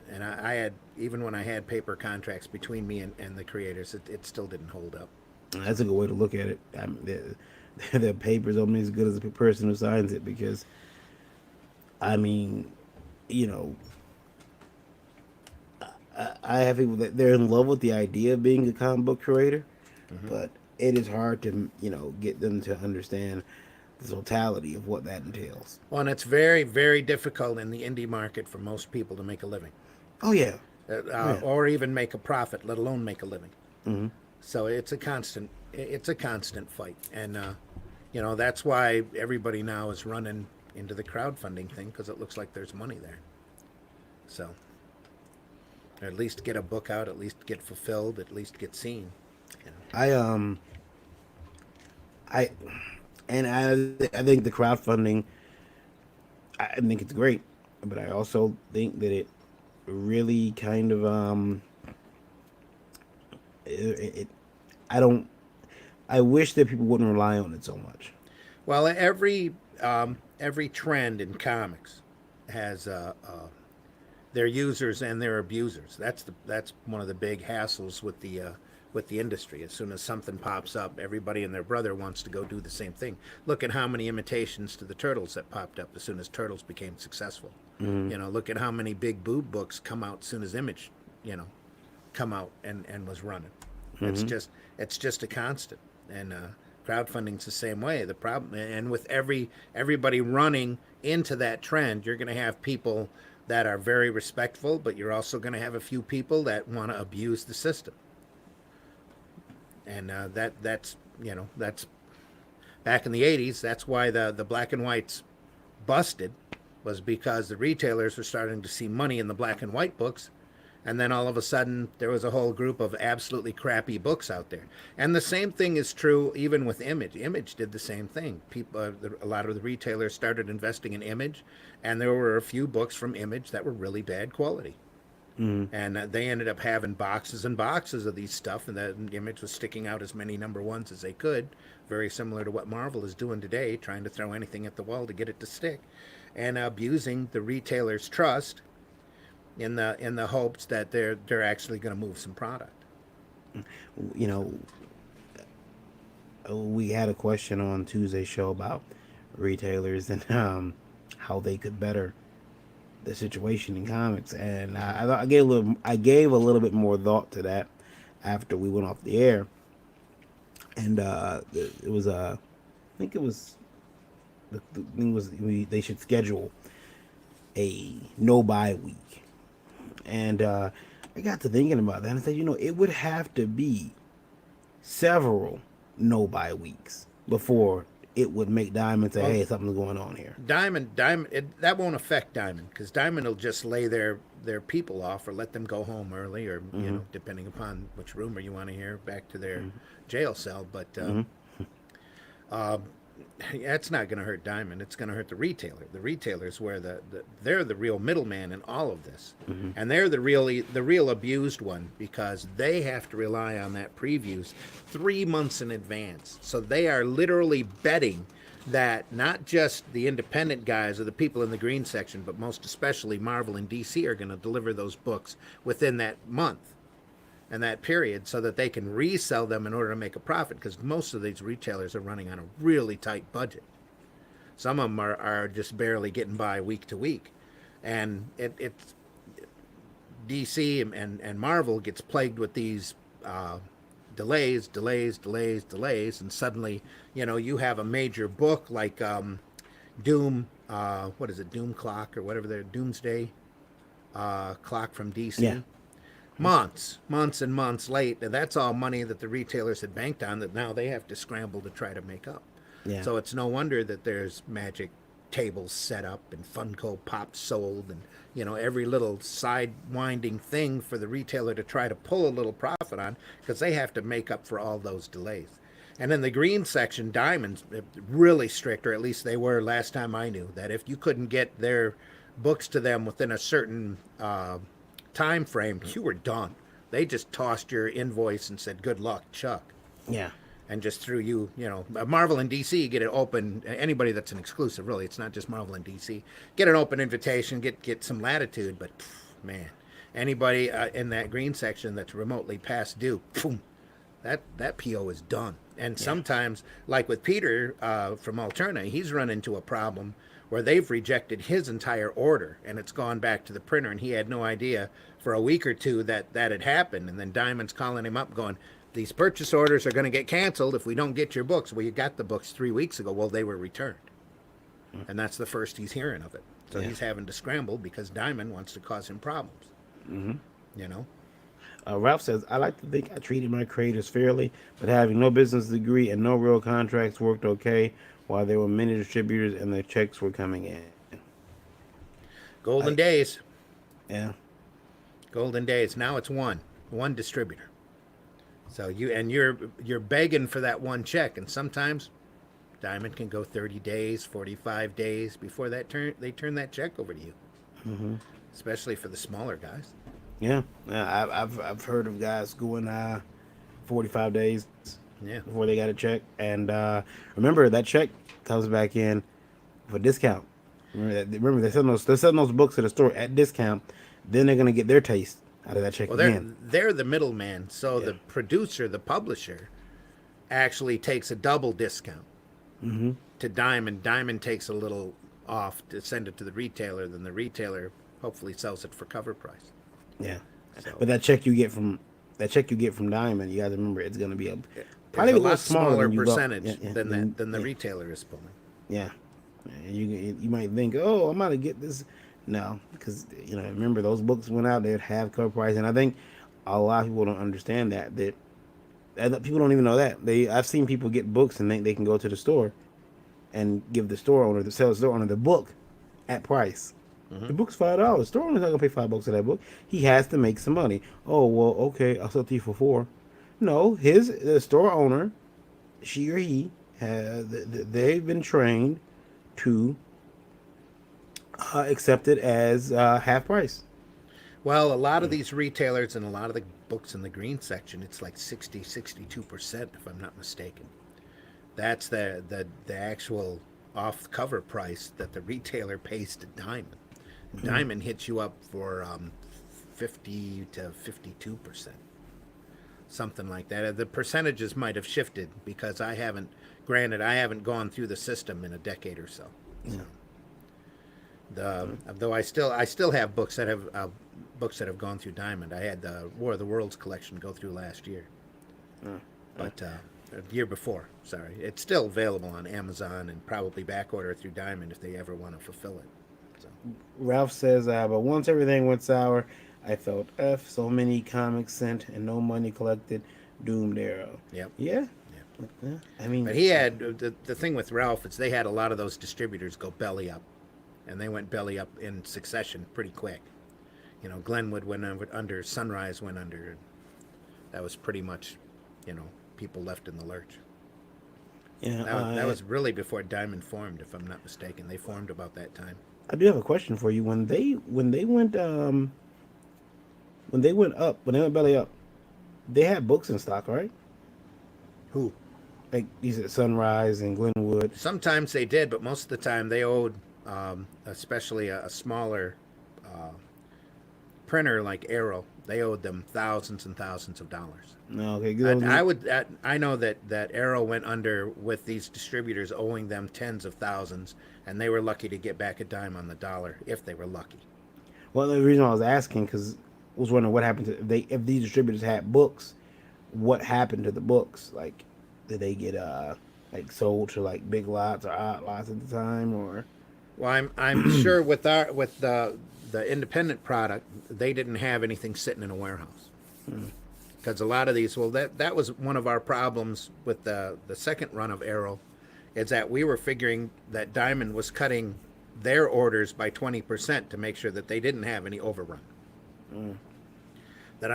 [SPEAKER 1] And I had, even when I had paper contracts between me and the creators, it still didn't hold up.
[SPEAKER 2] that's a good way to look at it. I mean, the paper's only as good as the person who signs it, because I mean, I have people that they're in love with the idea of being a comic book creator, but it is hard to get them to understand the totality of what that entails.
[SPEAKER 1] Well, and it's very, very difficult in the indie market for most people to make a living,
[SPEAKER 2] Oh yeah,
[SPEAKER 1] or even make a profit, let alone make a living.
[SPEAKER 2] Mm-hmm.
[SPEAKER 1] So it's a constant fight, and that's why everybody now is running into the crowdfunding thing, because it looks like there's money there. So, or at least get a book out, at least get fulfilled, at least get seen.
[SPEAKER 2] I think the crowdfunding, I think it's great, but I also think that it really kind of I wish that people wouldn't rely on it so much.
[SPEAKER 1] Well, every trend in comics has their users and their abusers. That's one of the big hassles with the industry. As soon as something pops up, everybody and their brother wants to go do the same thing. Look at how many imitations to the Turtles that popped up as soon as Turtles became successful. Look at how many big boob books come out as soon as Image, come out and was running. It's just a constant. And crowdfunding's the same way. The problem, and with everybody running into that trend, you're going to have people that are very respectful, but you're also going to have a few people that want to abuse the system. And that's back in the 80s. That's why the black and whites busted, was because the retailers were starting to see money in the black and white books. And then all of a sudden, there was a whole group of absolutely crappy books out there. And the same thing is true even with Image. Image did the same thing. A lot of the retailers started investing in Image, and there were a few books from Image that were really bad quality. And they ended up having boxes and boxes of these stuff, and the Image was sticking out as many number ones as they could, very similar to what Marvel is doing today, trying to throw anything at the wall to get it to stick, and abusing the retailer's trust in the hopes that they're actually going to move some product.
[SPEAKER 2] We had a question on Tuesday's show about retailers and how they could better the situation in comics, and I gave a little bit more thought to that after we went off the air, and it was I think it was the thing was they should schedule a no buy week, and I got to thinking about that, and I said, it would have to be several no buy weeks before it would make Diamond say, hey, something's going on here.
[SPEAKER 1] Diamond, that won't affect Diamond, because Diamond will just lay their people off or let them go home early, or depending upon which rumor you want to hear, back to their jail cell. But that's not going to hurt Diamond. It's going to hurt the retailer. The retailer's where they're the real middleman in all of this, and they're the real abused one, because they have to rely on that previews 3 months in advance. So they are literally betting that not just the independent guys or the people in the green section, but most especially Marvel and DC are going to deliver those books within that month and that period so that they can resell them in order to make a profit, because most of these retailers are running on a really tight budget. Some of them are just barely getting by week to week. And it's DC and Marvel gets plagued with these delays, and suddenly, you have a major book like Doom, what is it, Doom Clock or whatever they're, Doomsday Clock from DC.
[SPEAKER 2] Yeah.
[SPEAKER 1] Months and months late. And that's all money that the retailers had banked on that now they have to scramble to try to make up.
[SPEAKER 2] Yeah.
[SPEAKER 1] So it's no wonder that there's magic tables set up and Funko Pops sold and, every little side winding thing for the retailer to try to pull a little profit on, because they have to make up for all those delays. And in the green section, Diamond's really strict, or at least they were last time I knew, that if you couldn't get their books to them within a certain time frame, you were done. They just tossed your invoice and said, good luck, Chuck.
[SPEAKER 2] Yeah.
[SPEAKER 1] And just threw you, Marvel and DC get it open. Anybody that's an exclusive, really, it's not just Marvel and DC. Get an open invitation, get some latitude. But man, anybody in that green section that's remotely past due, boom, that PO is done. And sometimes, like with Peter from Alterna, he's run into a problem where they've rejected his entire order and it's gone back to the printer, and he had no idea for a week or two that had happened. And then Diamond's calling him up going, these purchase orders are going to get canceled if we don't get your books. Well, you got the books 3 weeks ago. Well, they were returned. And that's the first he's hearing of it. So he's having to scramble because Diamond wants to cause him problems.
[SPEAKER 2] Ralph says, I like to think I treated my creators fairly, but having no business degree and no real contracts worked okay while there were many distributors and the checks were coming in.
[SPEAKER 1] Golden days.
[SPEAKER 2] Yeah.
[SPEAKER 1] Golden days. Now it's one distributor. So you're begging for that one check, and sometimes Diamond can go 30 days, 45 days before they turn that check over to you. Mm-hmm. Especially for the smaller guys.
[SPEAKER 2] Yeah, I've heard of guys going 45 days before they got a check, and remember that check comes back in for discount. Remember they're selling those books at the store at discount. Then they're gonna get their taste out of that check again.
[SPEAKER 1] They're the middleman, so the producer, the publisher, actually takes a double discount to Diamond. Diamond takes a little off to send it to the retailer. Then the retailer hopefully sells it for cover price.
[SPEAKER 2] Yeah, but that check you get from Diamond, you got to remember it's going to be
[SPEAKER 1] probably a lot smaller percentage than the retailer is pulling.
[SPEAKER 2] Yeah, you might think, oh, I'm going to get this. No, because remember those books went out, they'd have cover price, and I think a lot of people don't understand that people don't even know that. I've seen people get books and think they can go to the store and give the store owner the book at price. The book's $5. The store owner's not gonna pay $5 for that book. He has to make some money. Oh well, okay, I'll sell it to you for $4. No, the store owner, she or he, they've been trained to accept it as half price.
[SPEAKER 1] Well, a lot of these retailers and a lot of the books in the green section, it's like 62%, if I'm not mistaken. That's the actual off-cover price that the retailer pays to Diamond. Diamond hits you up for 50 to 52%, something like that. The percentages might have shifted because I haven't gone through the system in a decade or so. Though I still have books that have gone through Diamond. I had the War of the Worlds collection go through last year, but the year before. Sorry, it's still available on Amazon and probably back order through Diamond if they ever want to fulfill it.
[SPEAKER 2] Ralph says, but once everything went sour, I felt so many comics sent and no money collected, doomed arrow.
[SPEAKER 1] Yep.
[SPEAKER 2] Yeah. I mean,
[SPEAKER 1] but he had the thing with Ralph is they had a lot of those distributors go belly up, and they went belly up in succession pretty quick. Glenwood went under, Sunrise went under. That was pretty much, people left in the lurch.
[SPEAKER 2] Yeah,
[SPEAKER 1] that was really before Diamond formed, if I'm not mistaken. They formed about that time.
[SPEAKER 2] I do have a question for you. When they went belly up, they had books in stock, right?
[SPEAKER 1] Who?
[SPEAKER 2] Like you said, Sunrise and Glenwood.
[SPEAKER 1] Sometimes they did, but most of the time they owed, especially a smaller printer like Arrow, they owed them thousands and thousands of dollars.
[SPEAKER 2] No, okay,
[SPEAKER 1] I know that Arrow went under with these distributors owing them tens of thousands, and they were lucky to get back a dime on the dollar if they were lucky.
[SPEAKER 2] Well, the reason I was asking because I was wondering what happened to if these distributors had books, what happened to the books? Like, did they get like sold to like Big Lots or Odd Lots at the time, or?
[SPEAKER 1] Well, I'm sure with the independent product, they didn't have anything sitting in a warehouse. Because a lot of these, well, that was one of our problems with the second run of Arrow, is that we were figuring that Diamond was cutting their orders by 20% to make sure that they didn't have any overrun.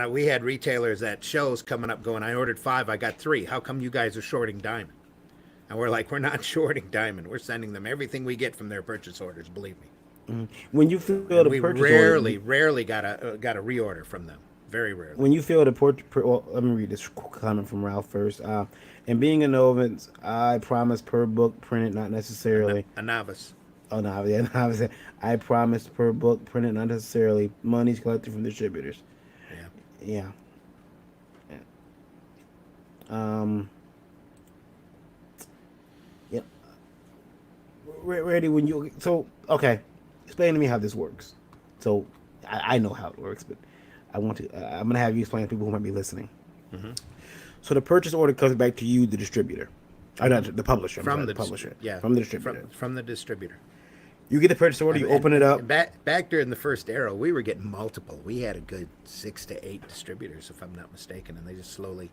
[SPEAKER 1] We had retailers at shows coming up going, I ordered 5, I got 3. How come you guys are shorting Diamond? And we're like, we're not shorting Diamond. We're sending them everything we get from their purchase orders, believe me.
[SPEAKER 2] When you fill the
[SPEAKER 1] We
[SPEAKER 2] purchase
[SPEAKER 1] rarely got a reorder from them. Very rarely.
[SPEAKER 2] when you fill the well, let me read this comment from Ralph first. And being a novice, I promise per book printed, not necessarily.
[SPEAKER 1] A novice.
[SPEAKER 2] Oh no, yeah, novice. I promise per book printed, not necessarily. Money's collected from distributors.
[SPEAKER 1] Yeah.
[SPEAKER 2] Yeah. Yeah. Ready when you okay. Explain to me how this works. So I know how it works, but I want to. I'm gonna have you explain to people who might be listening.
[SPEAKER 1] Mm-hmm.
[SPEAKER 2] So the purchase order comes back to you, the distributor, or not the publisher.
[SPEAKER 1] From the
[SPEAKER 2] publisher.
[SPEAKER 1] Yeah.
[SPEAKER 2] From the distributor.
[SPEAKER 1] From the distributor.
[SPEAKER 2] You get the purchase order. You open it up.
[SPEAKER 1] Back during the first Arrow, we were getting multiple. We had a good 6 to 8 distributors, if I'm not mistaken, and they just slowly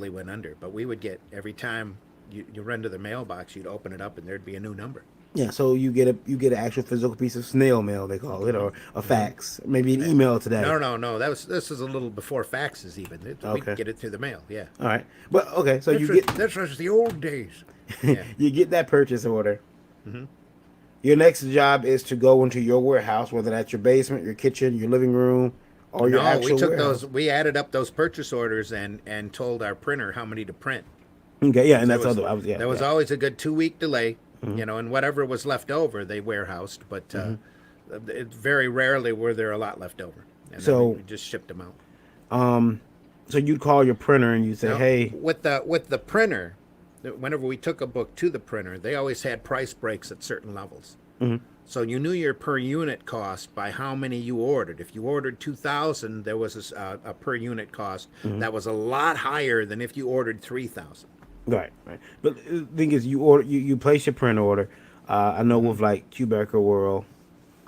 [SPEAKER 1] went under. But we would get every time you run to the mailbox, you'd open it up, and there'd be a new number.
[SPEAKER 2] Yeah, so you get an actual physical piece of snail mail, they call it, or a fax, maybe an email today.
[SPEAKER 1] No. This was a little before faxes even. We could get it through the mail. Yeah.
[SPEAKER 2] All right, but okay, so
[SPEAKER 1] this was the old days. Yeah.
[SPEAKER 2] You get that purchase order.
[SPEAKER 1] Mm-hmm.
[SPEAKER 2] Your next job is to go into your warehouse, whether that's your basement, your kitchen, your living room, or your actual warehouse.
[SPEAKER 1] We added up those purchase orders and told our printer how many to print.
[SPEAKER 2] Okay, yeah, and that's
[SPEAKER 1] there was always a good 2-week delay. Mm-hmm. And whatever was left over, they warehoused, but it very rarely were there a lot left over. And so we just shipped them out.
[SPEAKER 2] So you'd call your printer and you say, "Hey."
[SPEAKER 1] With the printer, whenever we took a book to the printer, they always had price breaks at certain levels.
[SPEAKER 2] Mm-hmm.
[SPEAKER 1] So you knew your per unit cost by how many you ordered. If you ordered 2,000, there was a per unit cost that was a lot higher than if you ordered 3,000.
[SPEAKER 2] Right. But the thing is, you place your print order. I know with like Quebec World,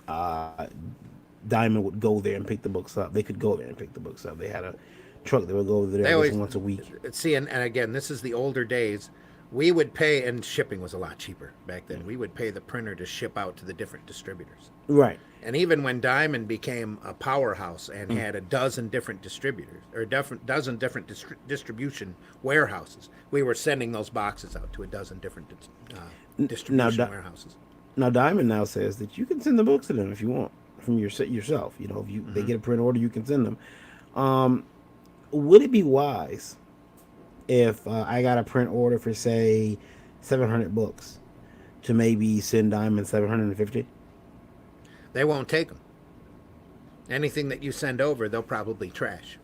[SPEAKER 2] Diamond would go there and pick the books up. They could go there and pick the books up. They had a truck that would go over there once a week.
[SPEAKER 1] See, and again, this is the older days. We would pay, and shipping was a lot cheaper back then. We would pay the printer to ship out to the different distributors.
[SPEAKER 2] Right.
[SPEAKER 1] And even when Diamond became a powerhouse and had a dozen different distributors, or dozen different distribution warehouses, we were sending those boxes out to a dozen different distribution warehouses.
[SPEAKER 2] Now Diamond now says that you can send the books to them if you want from yourself. You know, if they get a print order, you can send them. Would it be wise if I got a print order for say 700 books to maybe send Diamond 750?
[SPEAKER 1] They won't take them. Anything that you send over, they'll probably trash.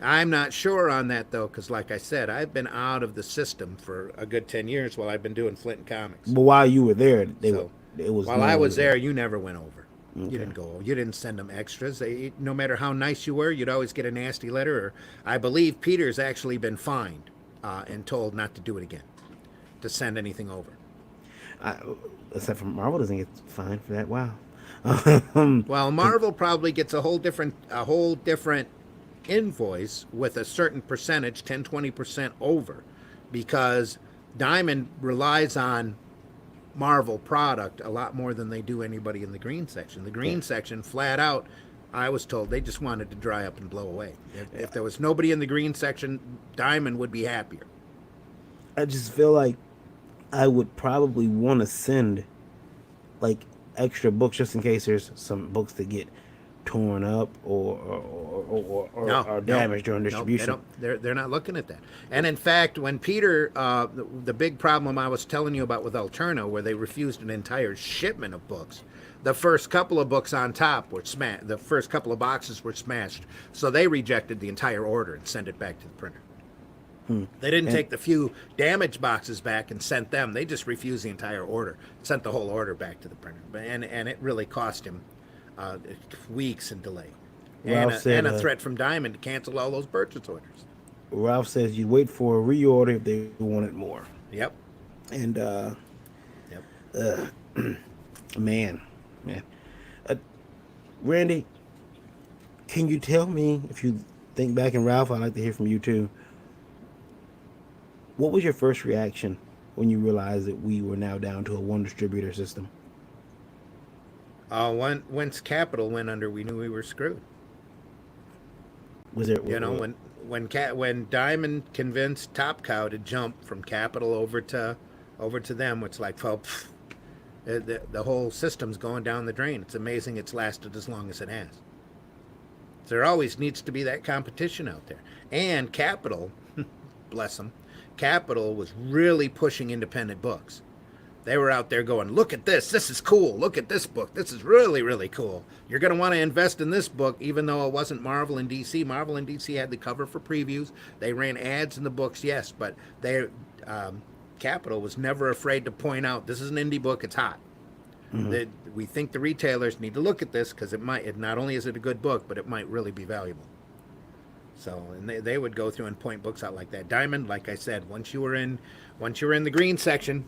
[SPEAKER 1] I'm not sure on that, though, because like I said, I've been out of the system for a good 10 years while I've been doing Flint Comics.
[SPEAKER 2] But while you were there,
[SPEAKER 1] while I was there, you never went over. Okay. You didn't go. You didn't send them extras. No matter how nice you were, you'd always get a nasty letter. Or I believe Peter's actually been fined and told not to do it again, to send anything over.
[SPEAKER 2] Except for Marvel doesn't get fined for that. Wow.
[SPEAKER 1] Well, Marvel probably gets a whole different invoice with a certain percentage, 10-20% over, because Diamond relies on Marvel product a lot more than they do anybody in the green section. The green section, flat out, I was told they just wanted to dry up and blow away. If there was nobody in the green section, Diamond would be happier.
[SPEAKER 2] I just feel like I would probably want to send like extra books just in case there's some books that get torn up
[SPEAKER 1] No,
[SPEAKER 2] or
[SPEAKER 1] no,
[SPEAKER 2] damaged during
[SPEAKER 1] no,
[SPEAKER 2] distribution.
[SPEAKER 1] they're not looking at that. And in fact, when Peter, the big problem I was telling you about with Alterna, where they refused an entire shipment of books, the first couple of books on top were smashed. The first couple of boxes were smashed, so they rejected the entire order and sent it back to the printer. They didn't take the few damaged boxes back and sent them. They just refused the entire order, sent the whole order back to the printer, and it really cost him weeks in delay, and a threat from Diamond to cancel all those purchase orders.
[SPEAKER 2] Ralph says you wait for a reorder if they wanted more.
[SPEAKER 1] Yep.
[SPEAKER 2] And
[SPEAKER 1] Yep.
[SPEAKER 2] man, Randy, can you tell me, if you think back, and Ralph, I'd like to hear from you too. What was your first reaction when you realized that we were now down to a one distributor system?
[SPEAKER 1] Once Capital went under, we knew we were screwed.
[SPEAKER 2] Was there,
[SPEAKER 1] When Diamond convinced Top Cow to jump from Capital over to them, it's like, well, the whole system's going down the drain. It's amazing it's lasted as long as it has. There always needs to be that competition out there. And Capital, bless them, Capital was really pushing independent books. They were out there going, look at this. This is cool. Look at this book. This is really, really cool. You're going to want to invest in this book, even though it wasn't Marvel and DC. Marvel and DC had the cover for previews. They ran ads in the books, yes, but Capital was never afraid to point out, this is an indie book. It's hot. Mm-hmm. We think the retailers need to look at this because not only is it a good book, but it might really be valuable. So, and they would go through and point books out like that. Diamond, like I said, once you were in the green section,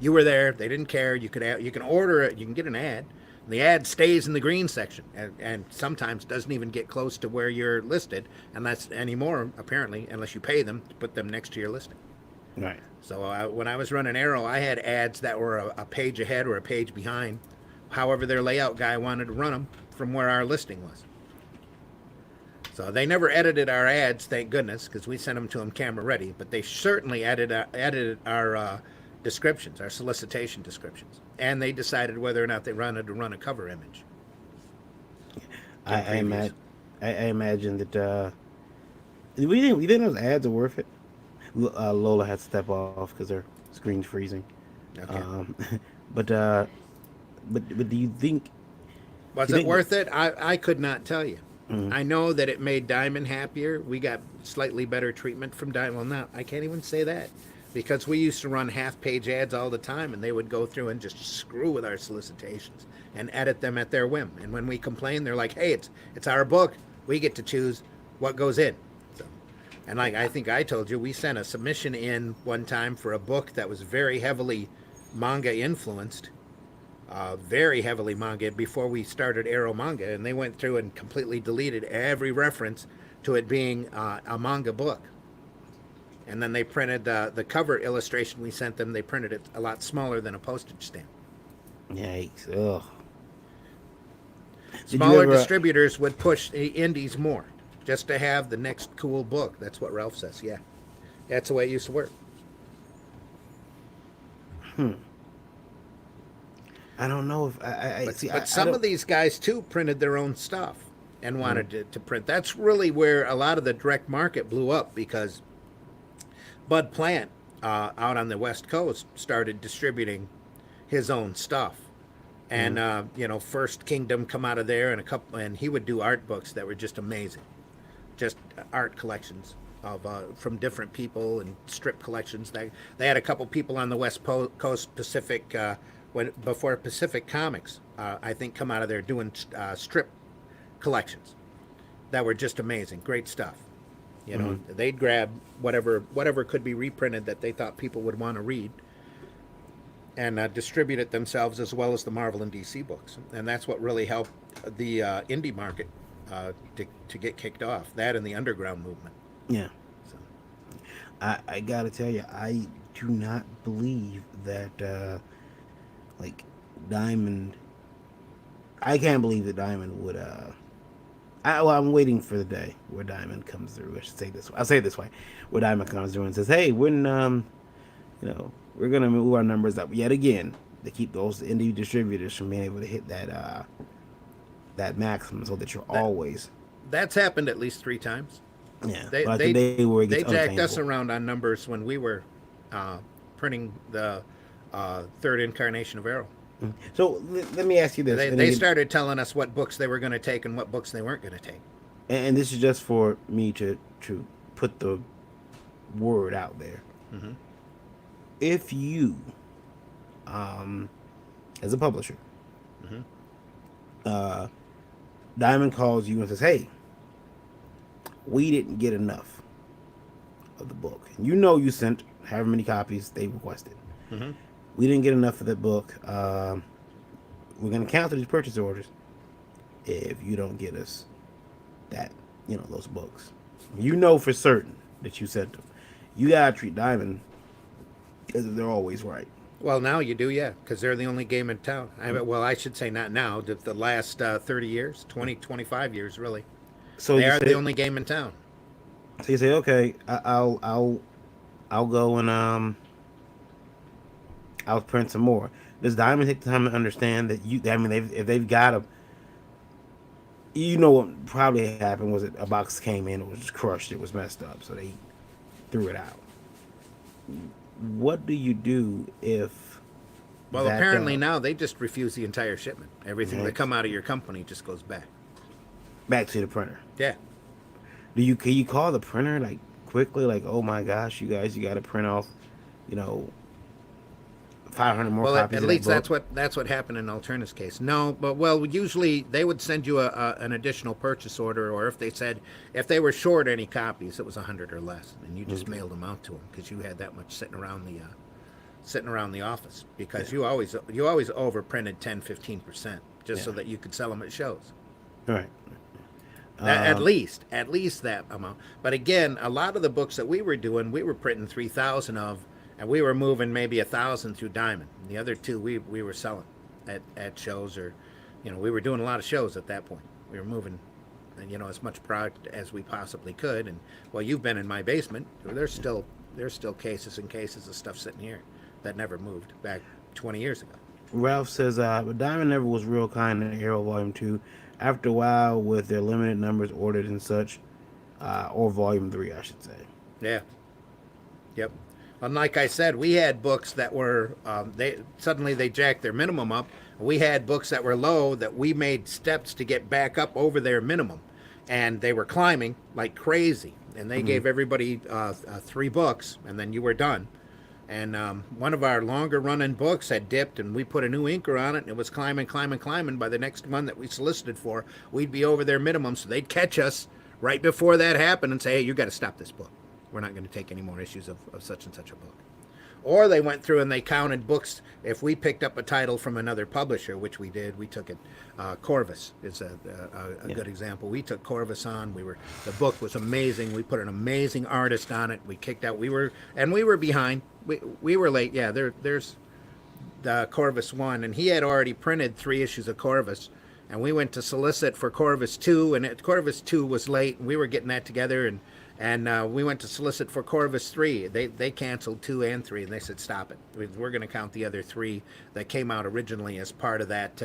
[SPEAKER 1] you were there. They didn't care. You can order it. You can get an ad. The ad stays in the green section, and sometimes doesn't even get close to where you're listed, unless anymore, apparently, unless you pay them to put them next to your listing.
[SPEAKER 2] Right.
[SPEAKER 1] So when I was running Arrow, I had ads that were a page ahead or a page behind, however their layout guy wanted to run them from where our listing was. So they never edited our ads, thank goodness, because we sent them to them camera ready. But they certainly edited our descriptions, our solicitation descriptions, and they decided whether or not they wanted to run a cover image.
[SPEAKER 2] I imagine that we think those ads are worth it. Lola had to step off because her screen's freezing.
[SPEAKER 1] Okay.
[SPEAKER 2] But do you think?
[SPEAKER 1] Was it worth it? I could not tell you.
[SPEAKER 2] Mm-hmm.
[SPEAKER 1] I know that it made Diamond happier. We got slightly better treatment from Diamond. Well, no, I can't even say that, because we used to run half-page ads all the time, and they would go through and just screw with our solicitations and edit them at their whim. And when we complain, they're like, "Hey, it's our book. We get to choose what goes in." So, and like I think I told you, we sent a submission in one time for a book that was very heavily manga influenced. Very heavily manga before we started Arrow Manga, and they went through and completely deleted every reference to it being a manga book. And then they printed the cover illustration we sent them. They printed it a lot smaller than a postage stamp.
[SPEAKER 2] Yikes! Ugh.
[SPEAKER 1] Smaller distributors would push the indies more, just to have the next cool book. That's what Ralph says. Yeah, that's the way it used to work.
[SPEAKER 2] I don't know if
[SPEAKER 1] But some of these guys too printed their own stuff and wanted to print. That's really where a lot of the direct market blew up, because Bud Plant out on the West Coast started distributing his own stuff, and First Kingdom come out of there, and he would do art books that were just amazing, just art collections of from different people and strip collections. They had a couple people on the West Coast Pacific. Before Pacific Comics, I think, come out of there doing strip collections that were just amazing, great stuff. They'd grab whatever could be reprinted that they thought people would want to read, and distribute it themselves, as well as the Marvel and DC books. And that's what really helped the indie market to get kicked off. That and the underground movement.
[SPEAKER 2] Yeah. So I gotta tell you, I do not believe that. Diamond, I can't believe that Diamond would. I'm waiting for the day where Diamond comes through. I should say this. I'll say it this way: where Diamond comes through and says, "Hey, when we're gonna move our numbers up yet again to keep those indie distributors from being able to hit that maximum so that you're
[SPEAKER 1] That-
[SPEAKER 2] always.
[SPEAKER 1] That's happened at least 3 times.
[SPEAKER 2] Yeah.
[SPEAKER 1] They
[SPEAKER 2] but
[SPEAKER 1] they
[SPEAKER 2] today where it
[SPEAKER 1] they
[SPEAKER 2] gets
[SPEAKER 1] jacked us
[SPEAKER 2] unattainable.
[SPEAKER 1] around on numbers when we were printing the third incarnation of Arrow.
[SPEAKER 2] So let me ask you this. and
[SPEAKER 1] They
[SPEAKER 2] again-
[SPEAKER 1] started telling us what books they were going to take and what books they weren't going to take.
[SPEAKER 2] and this is just for me to put the word out there.
[SPEAKER 1] Mhm.
[SPEAKER 2] If you, as a publisher,
[SPEAKER 1] Mhm.
[SPEAKER 2] Diamond calls you and says, "Hey, we didn't get enough of the book. And you sent however many copies they requested.
[SPEAKER 1] Mhm.
[SPEAKER 2] We didn't get enough of that book. We're going to cancel these purchase orders if you don't get us that, those books. For certain that you sent them. You got to treat Diamond as if they're always right.
[SPEAKER 1] Well, now you do, yeah, because they're the only game in town. I should say not now, the last 30 years, 20, 25 years, really.
[SPEAKER 2] So
[SPEAKER 1] They
[SPEAKER 2] you
[SPEAKER 1] are
[SPEAKER 2] say,
[SPEAKER 1] the only game in town.
[SPEAKER 2] So you say, okay, I'll go and I'll print some more. Does Diamond take the time to understand that if they've got a, what probably happened was that a box came in, it was crushed, it was messed up, so they threw it out. What do you do if?
[SPEAKER 1] Well,
[SPEAKER 2] that,
[SPEAKER 1] apparently now they just refuse the entire shipment. Everything that
[SPEAKER 2] Right.
[SPEAKER 1] come out of your company just goes back.
[SPEAKER 2] back to the printer?
[SPEAKER 1] Yeah.
[SPEAKER 2] Can you call the printer like quickly, like, oh my gosh, you guys, you got to print off, 500 more
[SPEAKER 1] Well,
[SPEAKER 2] copies
[SPEAKER 1] at
[SPEAKER 2] of
[SPEAKER 1] least
[SPEAKER 2] that book?
[SPEAKER 1] that's what happened in Alternative's case. No, but usually they would send you an additional purchase order, or if they were short any copies, it was 100 or less, and you just mailed them out to them because you had that much sitting around the office because you always overprinted 10-15% just so
[SPEAKER 2] Yeah.
[SPEAKER 1] that you could sell them at shows.
[SPEAKER 2] Right.
[SPEAKER 1] At least that amount. But again, a lot of the books that we were doing, we were printing 3,000 of, and we were moving maybe 1,000 through Diamond. The other two we were selling at shows, or we were doing a lot of shows at that point. We were moving, as much product as we possibly could. And you've been in my basement. There's still cases and cases of stuff sitting here that never moved back 20 years ago.
[SPEAKER 2] Ralph says, but Diamond never was real kind in Arrow Volume 2. After a while, with their limited numbers ordered and such, or Volume 3, I should say.
[SPEAKER 1] Yeah. Yep. And like I said, we had books that were they jacked their minimum up. We had books that were low that we made steps to get back up over their minimum, and they were climbing like crazy. And they gave everybody 3 books, and then you were done. And one of our longer running books had dipped, and we put a new inker on it, and it was climbing. By the next one that we solicited for, we'd be over their minimum, so they'd catch us right before that happened and say, hey, you got to stop this book. We're not going to take any more issues of such and such a book. Or they went through and they counted books. If we picked up a title from another publisher, which we did, we took it. Corvus is a good example. We took Corvus on. The book was amazing. We put an amazing artist on it. We kicked out. We were behind. We were late. Yeah, there's the Corvus 1, and he had already printed 3 issues of Corvus. And we went to solicit for Corvus 2, and Corvus 2 was late, and we were getting that together, and we went to solicit for Corvus 3. They canceled 2 and 3, and they said, stop it. We're going to count the other 3 that came out originally as part of that,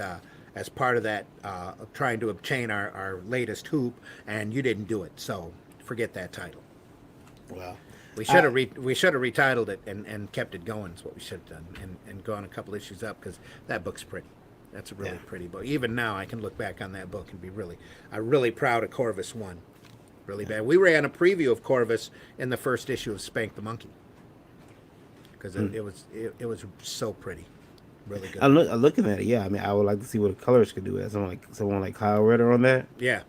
[SPEAKER 1] trying to obtain our latest hoop, and you didn't do it, so forget that title.
[SPEAKER 2] Wow.
[SPEAKER 1] We should have retitled it and kept it going. Is what we should have done, and gone a couple issues up, because that book's pretty. That's a really pretty book. Even now, I can look back on that book and be really proud of Corvus 1. Really bad. We ran a preview of Corvus in the first issue of Spank the Monkey because it was so pretty, really good.
[SPEAKER 2] I'm looking at it. Yeah, I mean, I would like to see what the colors could do. As someone like Kyle Ritter on that.
[SPEAKER 1] Yeah.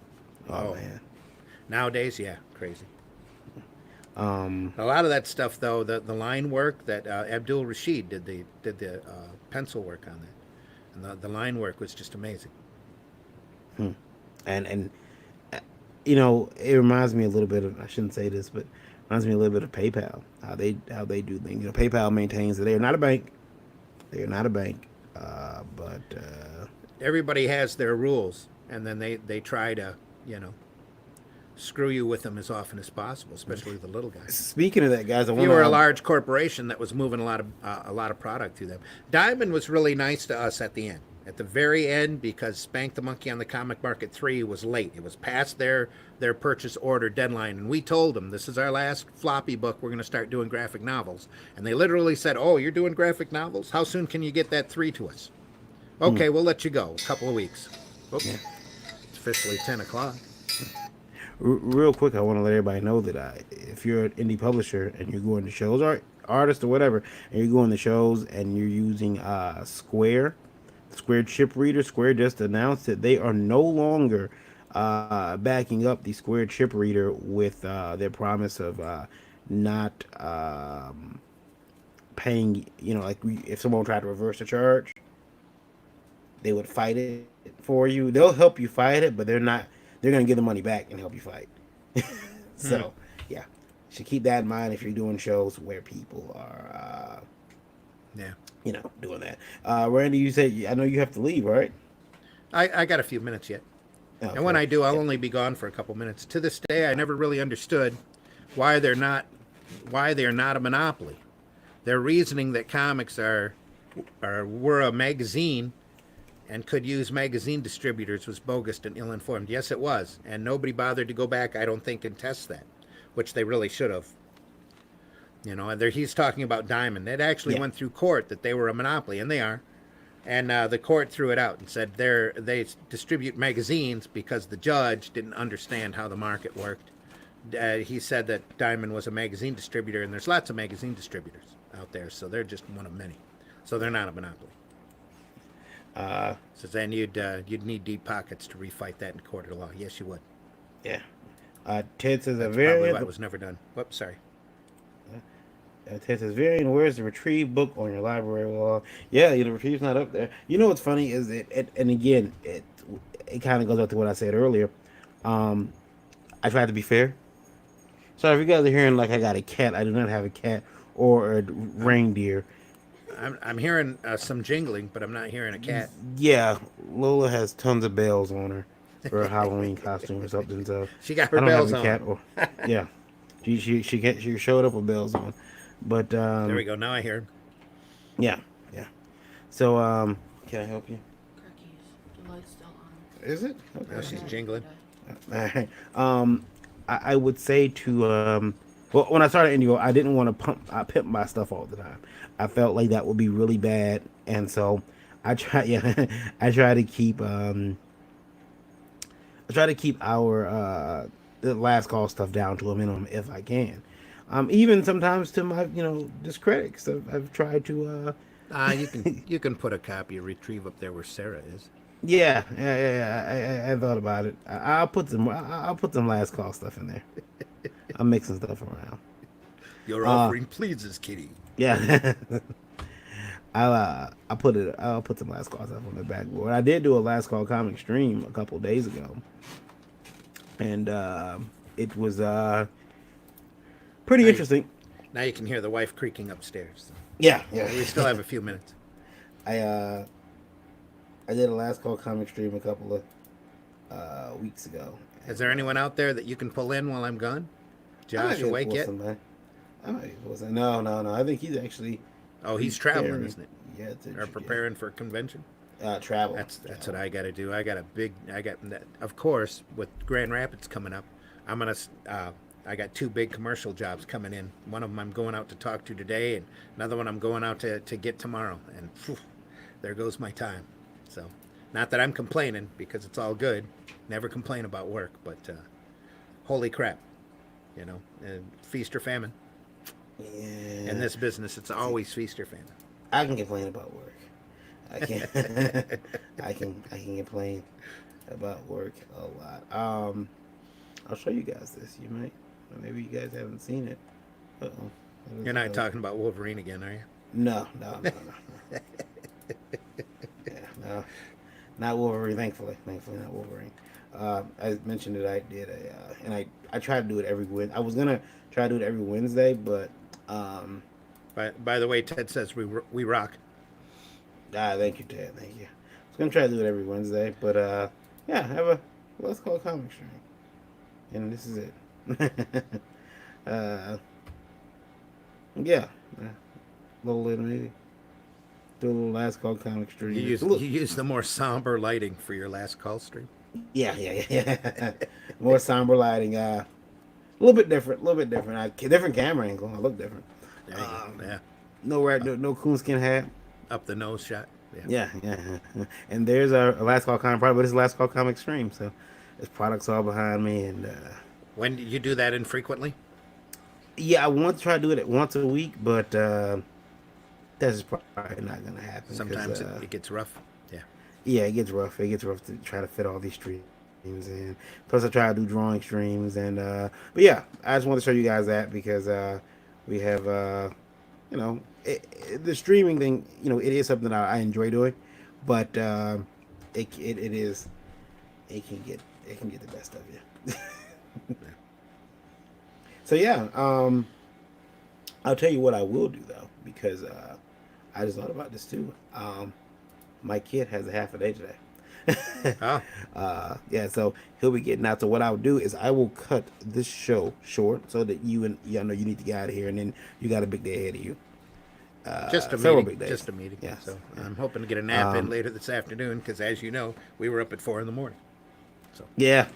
[SPEAKER 2] Oh man.
[SPEAKER 1] Nowadays, yeah, crazy.
[SPEAKER 2] A
[SPEAKER 1] A lot of that stuff, though, the line work that Abdul Rashid did the pencil work on that, and the line work was just amazing.
[SPEAKER 2] And it reminds me a little bit of, I shouldn't say this, but it reminds me a little bit of PayPal, how they do things. PayPal maintains that they are not a bank. They are not a bank, but
[SPEAKER 1] Everybody has their rules, and then they try to screw you with them as often as possible, especially the little guys.
[SPEAKER 2] speaking of that, guys, I
[SPEAKER 1] If
[SPEAKER 2] want
[SPEAKER 1] you were a large corporation that was moving a lot of product through them. Diamond was really nice to us at the end. at the very end, because Spank the Monkey on the Comic Market 3 was late. It was past their purchase order deadline, and we told them this is our last floppy book. We're going to start doing graphic novels, and they literally said, "Oh, you're doing graphic novels? How soon can you get that 3 to us?" Okay, we'll let you go. A couple of weeks. Oops,
[SPEAKER 2] Yeah.
[SPEAKER 1] it's officially 10 o'clock.
[SPEAKER 2] Real quick, I want to let everybody know that if you're an indie publisher and you're going to shows, or artist or whatever, and you're going to shows and you're using Square chip reader, Square just announced that they are no longer backing up the Square chip reader with their promise of not paying. You know, like if someone tried to reverse a charge, they would fight it for you. They'll help you fight it, but they're not. They're gonna give the money back and help you fight. So yeah, should keep that in mind if you're doing shows where people are,
[SPEAKER 1] Yeah.
[SPEAKER 2] doing that. Randy, you said I know you have to leave, right?
[SPEAKER 1] I got a few minutes yet.
[SPEAKER 2] Okay.
[SPEAKER 1] And when I do, I'll only be gone for a couple minutes. To this day, I never really understood why they're not a monopoly. Their reasoning that comics were a magazine and could use magazine distributors was bogus and ill-informed. Yes, it was, and nobody bothered to go back, I don't think, and test that, which they really should have. And he's talking about Diamond. It actually went through court that they were a monopoly, and they are. And the court threw it out and said they distribute magazines because the judge didn't understand how the market worked. He said that Diamond was a magazine distributor, and there's lots of magazine distributors out there, so they're just one of many. So they're not a monopoly. So then you'd need deep pockets to refight that in court of law. Yes, you would.
[SPEAKER 2] Yeah. Ted says
[SPEAKER 1] That's probably why it was never done. Whoops, sorry.
[SPEAKER 2] Ted says, Varian, where's the retrieve book on your library wall? Yeah, the retrieve's not up there. You know what's funny is and again, it kind of goes up to what I said earlier. I tried to be fair. So if you guys are hearing like I got a cat, I do not have a cat or a reindeer.
[SPEAKER 1] I'm hearing some jingling, but I'm not hearing a cat.
[SPEAKER 2] Yeah, Lola has tons of bells on her for a Halloween costume or something. So
[SPEAKER 1] She got her
[SPEAKER 2] I don't
[SPEAKER 1] bells
[SPEAKER 2] have a
[SPEAKER 1] on.
[SPEAKER 2] cat. Or, yeah, she showed up with bells on. But
[SPEAKER 1] There we go. Now I hear him.
[SPEAKER 2] yeah. So can I help you?
[SPEAKER 3] Cookies. The light's still on.
[SPEAKER 2] Is it?
[SPEAKER 1] Now she's jingling.
[SPEAKER 2] All right. I would say to well, when I started Indigo, I didn't want to pimp my stuff all the time. I felt like that would be really bad, and so I try. Yeah, I try to keep our the last call stuff down to a minimum if I can. Even sometimes to my discredit. 'Cause I've tried to.
[SPEAKER 1] You can put a copy of Retrieve up there where Sarah is.
[SPEAKER 2] Yeah. I thought about it. I'll put some last call stuff in there. I'm mixing stuff around.
[SPEAKER 1] Your offering pleases, Kitty.
[SPEAKER 2] Yeah. I'll put some last call stuff on the backboard. I did do a last call comic stream a couple of days ago, and it was pretty interesting.
[SPEAKER 1] Now you can hear the wife creaking upstairs.
[SPEAKER 2] Yeah.
[SPEAKER 1] We still have a few minutes.
[SPEAKER 2] I did a last call comic stream a couple of weeks ago.
[SPEAKER 1] Is there anyone out there that you can pull in while I'm gone? Josh awake yet?
[SPEAKER 2] I might be able to say no. I think he's actually.
[SPEAKER 1] Oh, he's traveling, isn't it?
[SPEAKER 2] Yeah,
[SPEAKER 1] Or preparing for a convention.
[SPEAKER 2] Travel.
[SPEAKER 1] That's what I got to do. Of course, with Grand Rapids coming up, I got 2 big commercial jobs coming in. One of them I'm going out to talk to today, and another one I'm going out to get tomorrow. And there goes my time. So, not that I'm complaining, because it's all good. Never complain about work, but holy crap, feast or famine.
[SPEAKER 2] Yeah.
[SPEAKER 1] In this business, it's always feast or famine.
[SPEAKER 2] I can complain about work. I can. I can complain about work a lot. I'll show you guys this. You might. Maybe you guys haven't seen it. Uh-oh.
[SPEAKER 1] You're not talking about Wolverine again, are you?
[SPEAKER 2] No. Yeah, no. Not Wolverine. Thankfully, not Wolverine. I mentioned that I did and I try to do it every Wednesday. I was gonna try to do it every Wednesday, but
[SPEAKER 1] By the way, Ted says we rock.
[SPEAKER 2] Thank you, Ted. Thank you. I was gonna try to do it every Wednesday, but yeah, have a let's call it comic stream, and this is it. Yeah, a little later maybe. do a little last call comic stream.
[SPEAKER 1] You use the more somber lighting for your last call stream.
[SPEAKER 2] Yeah. More somber lighting. A little bit different. Different camera angle. I look different.
[SPEAKER 1] There you go. Yeah.
[SPEAKER 2] No coonskin hat.
[SPEAKER 1] Up the nose shot.
[SPEAKER 2] Yeah. And there's our last call comic product, but it's last call comic stream. So there's products all behind me, and
[SPEAKER 1] When do you do that infrequently?
[SPEAKER 2] yeah, I want to try to do it once a week, but that's probably not gonna happen.
[SPEAKER 1] Sometimes it gets rough. Yeah.
[SPEAKER 2] Yeah, it gets rough. It gets rough to try to fit all these streams in. Plus, I try to do drawing streams, and but yeah, I just want to show you guys that because we have the streaming thing. It is something that I enjoy doing, but it can get the best of you. So yeah, I'll tell you what I will do though, because I just thought about this too. My kid has a half a day today.
[SPEAKER 1] Oh.
[SPEAKER 2] Yeah, so he'll be getting out. So what I'll do is I will cut this show short so that you know you need to get out of here, and then you got a big day ahead of you.
[SPEAKER 1] Just a
[SPEAKER 2] several
[SPEAKER 1] meeting.
[SPEAKER 2] big days.
[SPEAKER 1] Just a meeting.
[SPEAKER 2] Yeah.
[SPEAKER 1] So I'm hoping to get a nap in later this afternoon because, as you know, we were up at 4 a.m. So
[SPEAKER 2] Yeah.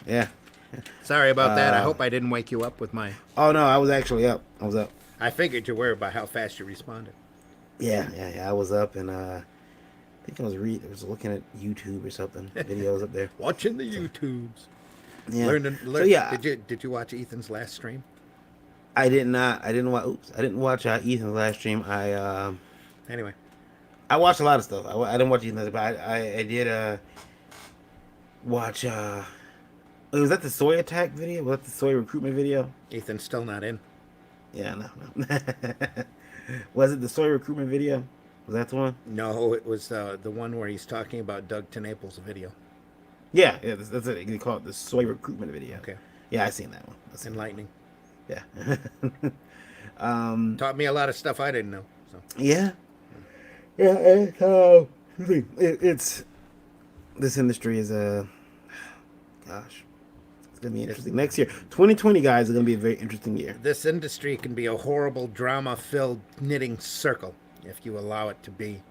[SPEAKER 1] sorry about that. I hope I didn't wake you up with my.
[SPEAKER 2] Oh no, I was actually up.
[SPEAKER 1] I figured you were by how fast you responded.
[SPEAKER 2] Yeah. I was up, and I think I was looking at YouTube or something. Videos up there.
[SPEAKER 1] Watching the YouTubes.
[SPEAKER 2] Yeah.
[SPEAKER 1] Learn.
[SPEAKER 2] So yeah,
[SPEAKER 1] Did you watch Ethan's last stream?
[SPEAKER 2] I did not. I didn't watch. Oops. I didn't watch Ethan's last stream.
[SPEAKER 1] Anyway.
[SPEAKER 2] I watched a lot of stuff. I didn't watch Ethan's, but I did watch. Was that the soy attack video? Was that the soy recruitment video?
[SPEAKER 1] Ethan's still not in.
[SPEAKER 2] Yeah, no. Was it the soy recruitment video? Was that the one?
[SPEAKER 1] No, it was the one where he's talking about Doug TeNaples' video.
[SPEAKER 2] Yeah, that's it. They call it the soy recruitment video.
[SPEAKER 1] Okay.
[SPEAKER 2] Yeah, I seen that one.
[SPEAKER 1] Enlightening.
[SPEAKER 2] Yeah.
[SPEAKER 1] Taught me a lot of stuff I didn't know. So.
[SPEAKER 2] Yeah. It's this industry is gosh, it's gonna be interesting next year. 2020, guys, is gonna be a very interesting year.
[SPEAKER 1] This industry can be a horrible drama-filled knitting circle if you allow it to be,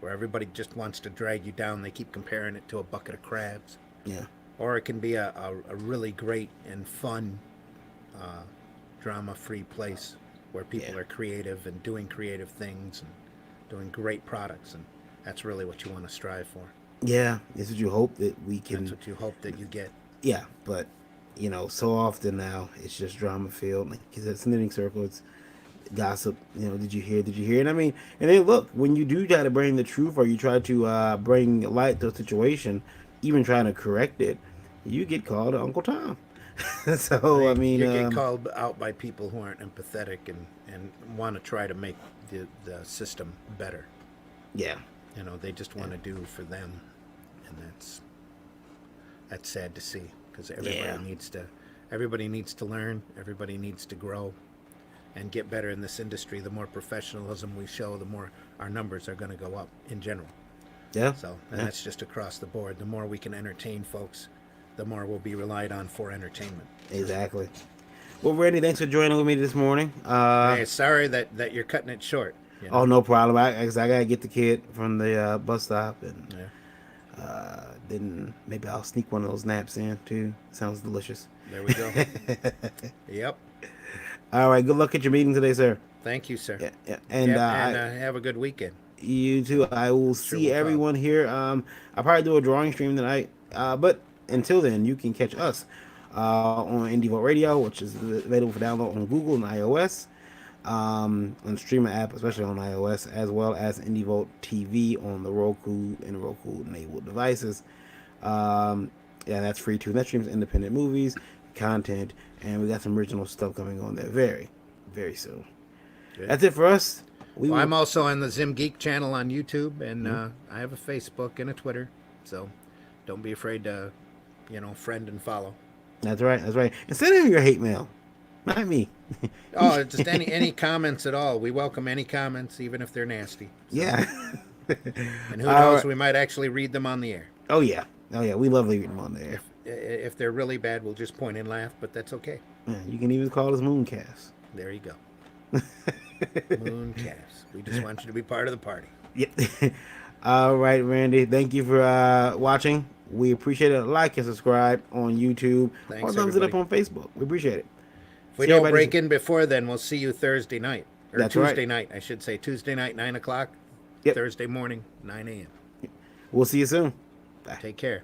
[SPEAKER 1] where everybody just wants to drag you down. They keep comparing it to a bucket of crabs.
[SPEAKER 2] Yeah.
[SPEAKER 1] Or it can be a really great and fun drama-free place where people are creative and doing creative things and doing great products, and that's really what you want to strive for.
[SPEAKER 2] Yeah, this is what you hope that we can.
[SPEAKER 1] That's what you hope that you get.
[SPEAKER 2] Yeah, but so often now it's just drama filled. Like it's a knitting circle, it's gossip. Did you hear? And I mean, and then look, when you do try to bring the truth or you try to bring light to a situation, even trying to correct it, you get called Uncle Tom. So I mean,
[SPEAKER 1] you get called out by people who aren't empathetic and want to try to make the system better.
[SPEAKER 2] Yeah.
[SPEAKER 1] They just want to do for them, and that's sad to see because everybody needs to learn, everybody needs to grow, and get better in this industry. The more professionalism we show, the more our numbers are going to go up in general.
[SPEAKER 2] Yeah.
[SPEAKER 1] So that's just across the board. The more we can entertain folks, the more we'll be relied on for entertainment.
[SPEAKER 2] Exactly. Well, Randy, thanks for joining with me this morning.
[SPEAKER 1] Hey, sorry that you're cutting it short.
[SPEAKER 2] Oh, no problem. I gotta get the kid from the bus stop, and then maybe I'll sneak one of those naps in too. Sounds delicious.
[SPEAKER 1] There we go. Yep.
[SPEAKER 2] All right. Good luck at your meeting today, sir.
[SPEAKER 1] Thank you, sir.
[SPEAKER 2] Yeah. And
[SPEAKER 1] have a good weekend.
[SPEAKER 2] You too. I will see everyone here. I'll probably do a drawing stream tonight. But until then, you can catch us on Indie Vote Radio, which is available for download on Google and iOS, on the streaming app, especially on iOS, as well as Indie Vote TV on the Roku and Roku-enabled devices. That's free too. That streams independent movies, content, and we got some original stuff coming on there very, very soon. Good. That's it for us.
[SPEAKER 1] I'm also on the Zim Geek channel on YouTube, and I have a Facebook and a Twitter, so don't be afraid to, friend and follow.
[SPEAKER 2] That's right. And send in your hate mail, not me.
[SPEAKER 1] Oh, just any comments at all. We welcome any comments, even if they're nasty. So.
[SPEAKER 2] Yeah.
[SPEAKER 1] And who knows, we might actually read them on the air.
[SPEAKER 2] Oh yeah. We love reading them on the air.
[SPEAKER 1] If they're really bad, we'll just point and laugh, but that's okay.
[SPEAKER 2] Yeah, you can even call us Mooncast.
[SPEAKER 1] There you go. Mooncast. We just want you to be part of the party.
[SPEAKER 2] Yep. All right, Randy. Thank you for watching. We appreciate it. Like and subscribe on YouTube
[SPEAKER 1] Thanks,
[SPEAKER 2] or thumbs it up
[SPEAKER 1] everybody.
[SPEAKER 2] on Facebook. We appreciate it.
[SPEAKER 1] If we
[SPEAKER 2] See
[SPEAKER 1] don't
[SPEAKER 2] everybody-
[SPEAKER 1] break in before then, we'll see you Thursday night. Or
[SPEAKER 2] That's
[SPEAKER 1] Tuesday
[SPEAKER 2] right.
[SPEAKER 1] night, I should say. Tuesday night, 9 o'clock.
[SPEAKER 2] Yep.
[SPEAKER 1] Thursday morning, 9 a.m.
[SPEAKER 2] We'll see you soon. Bye.
[SPEAKER 1] Take care.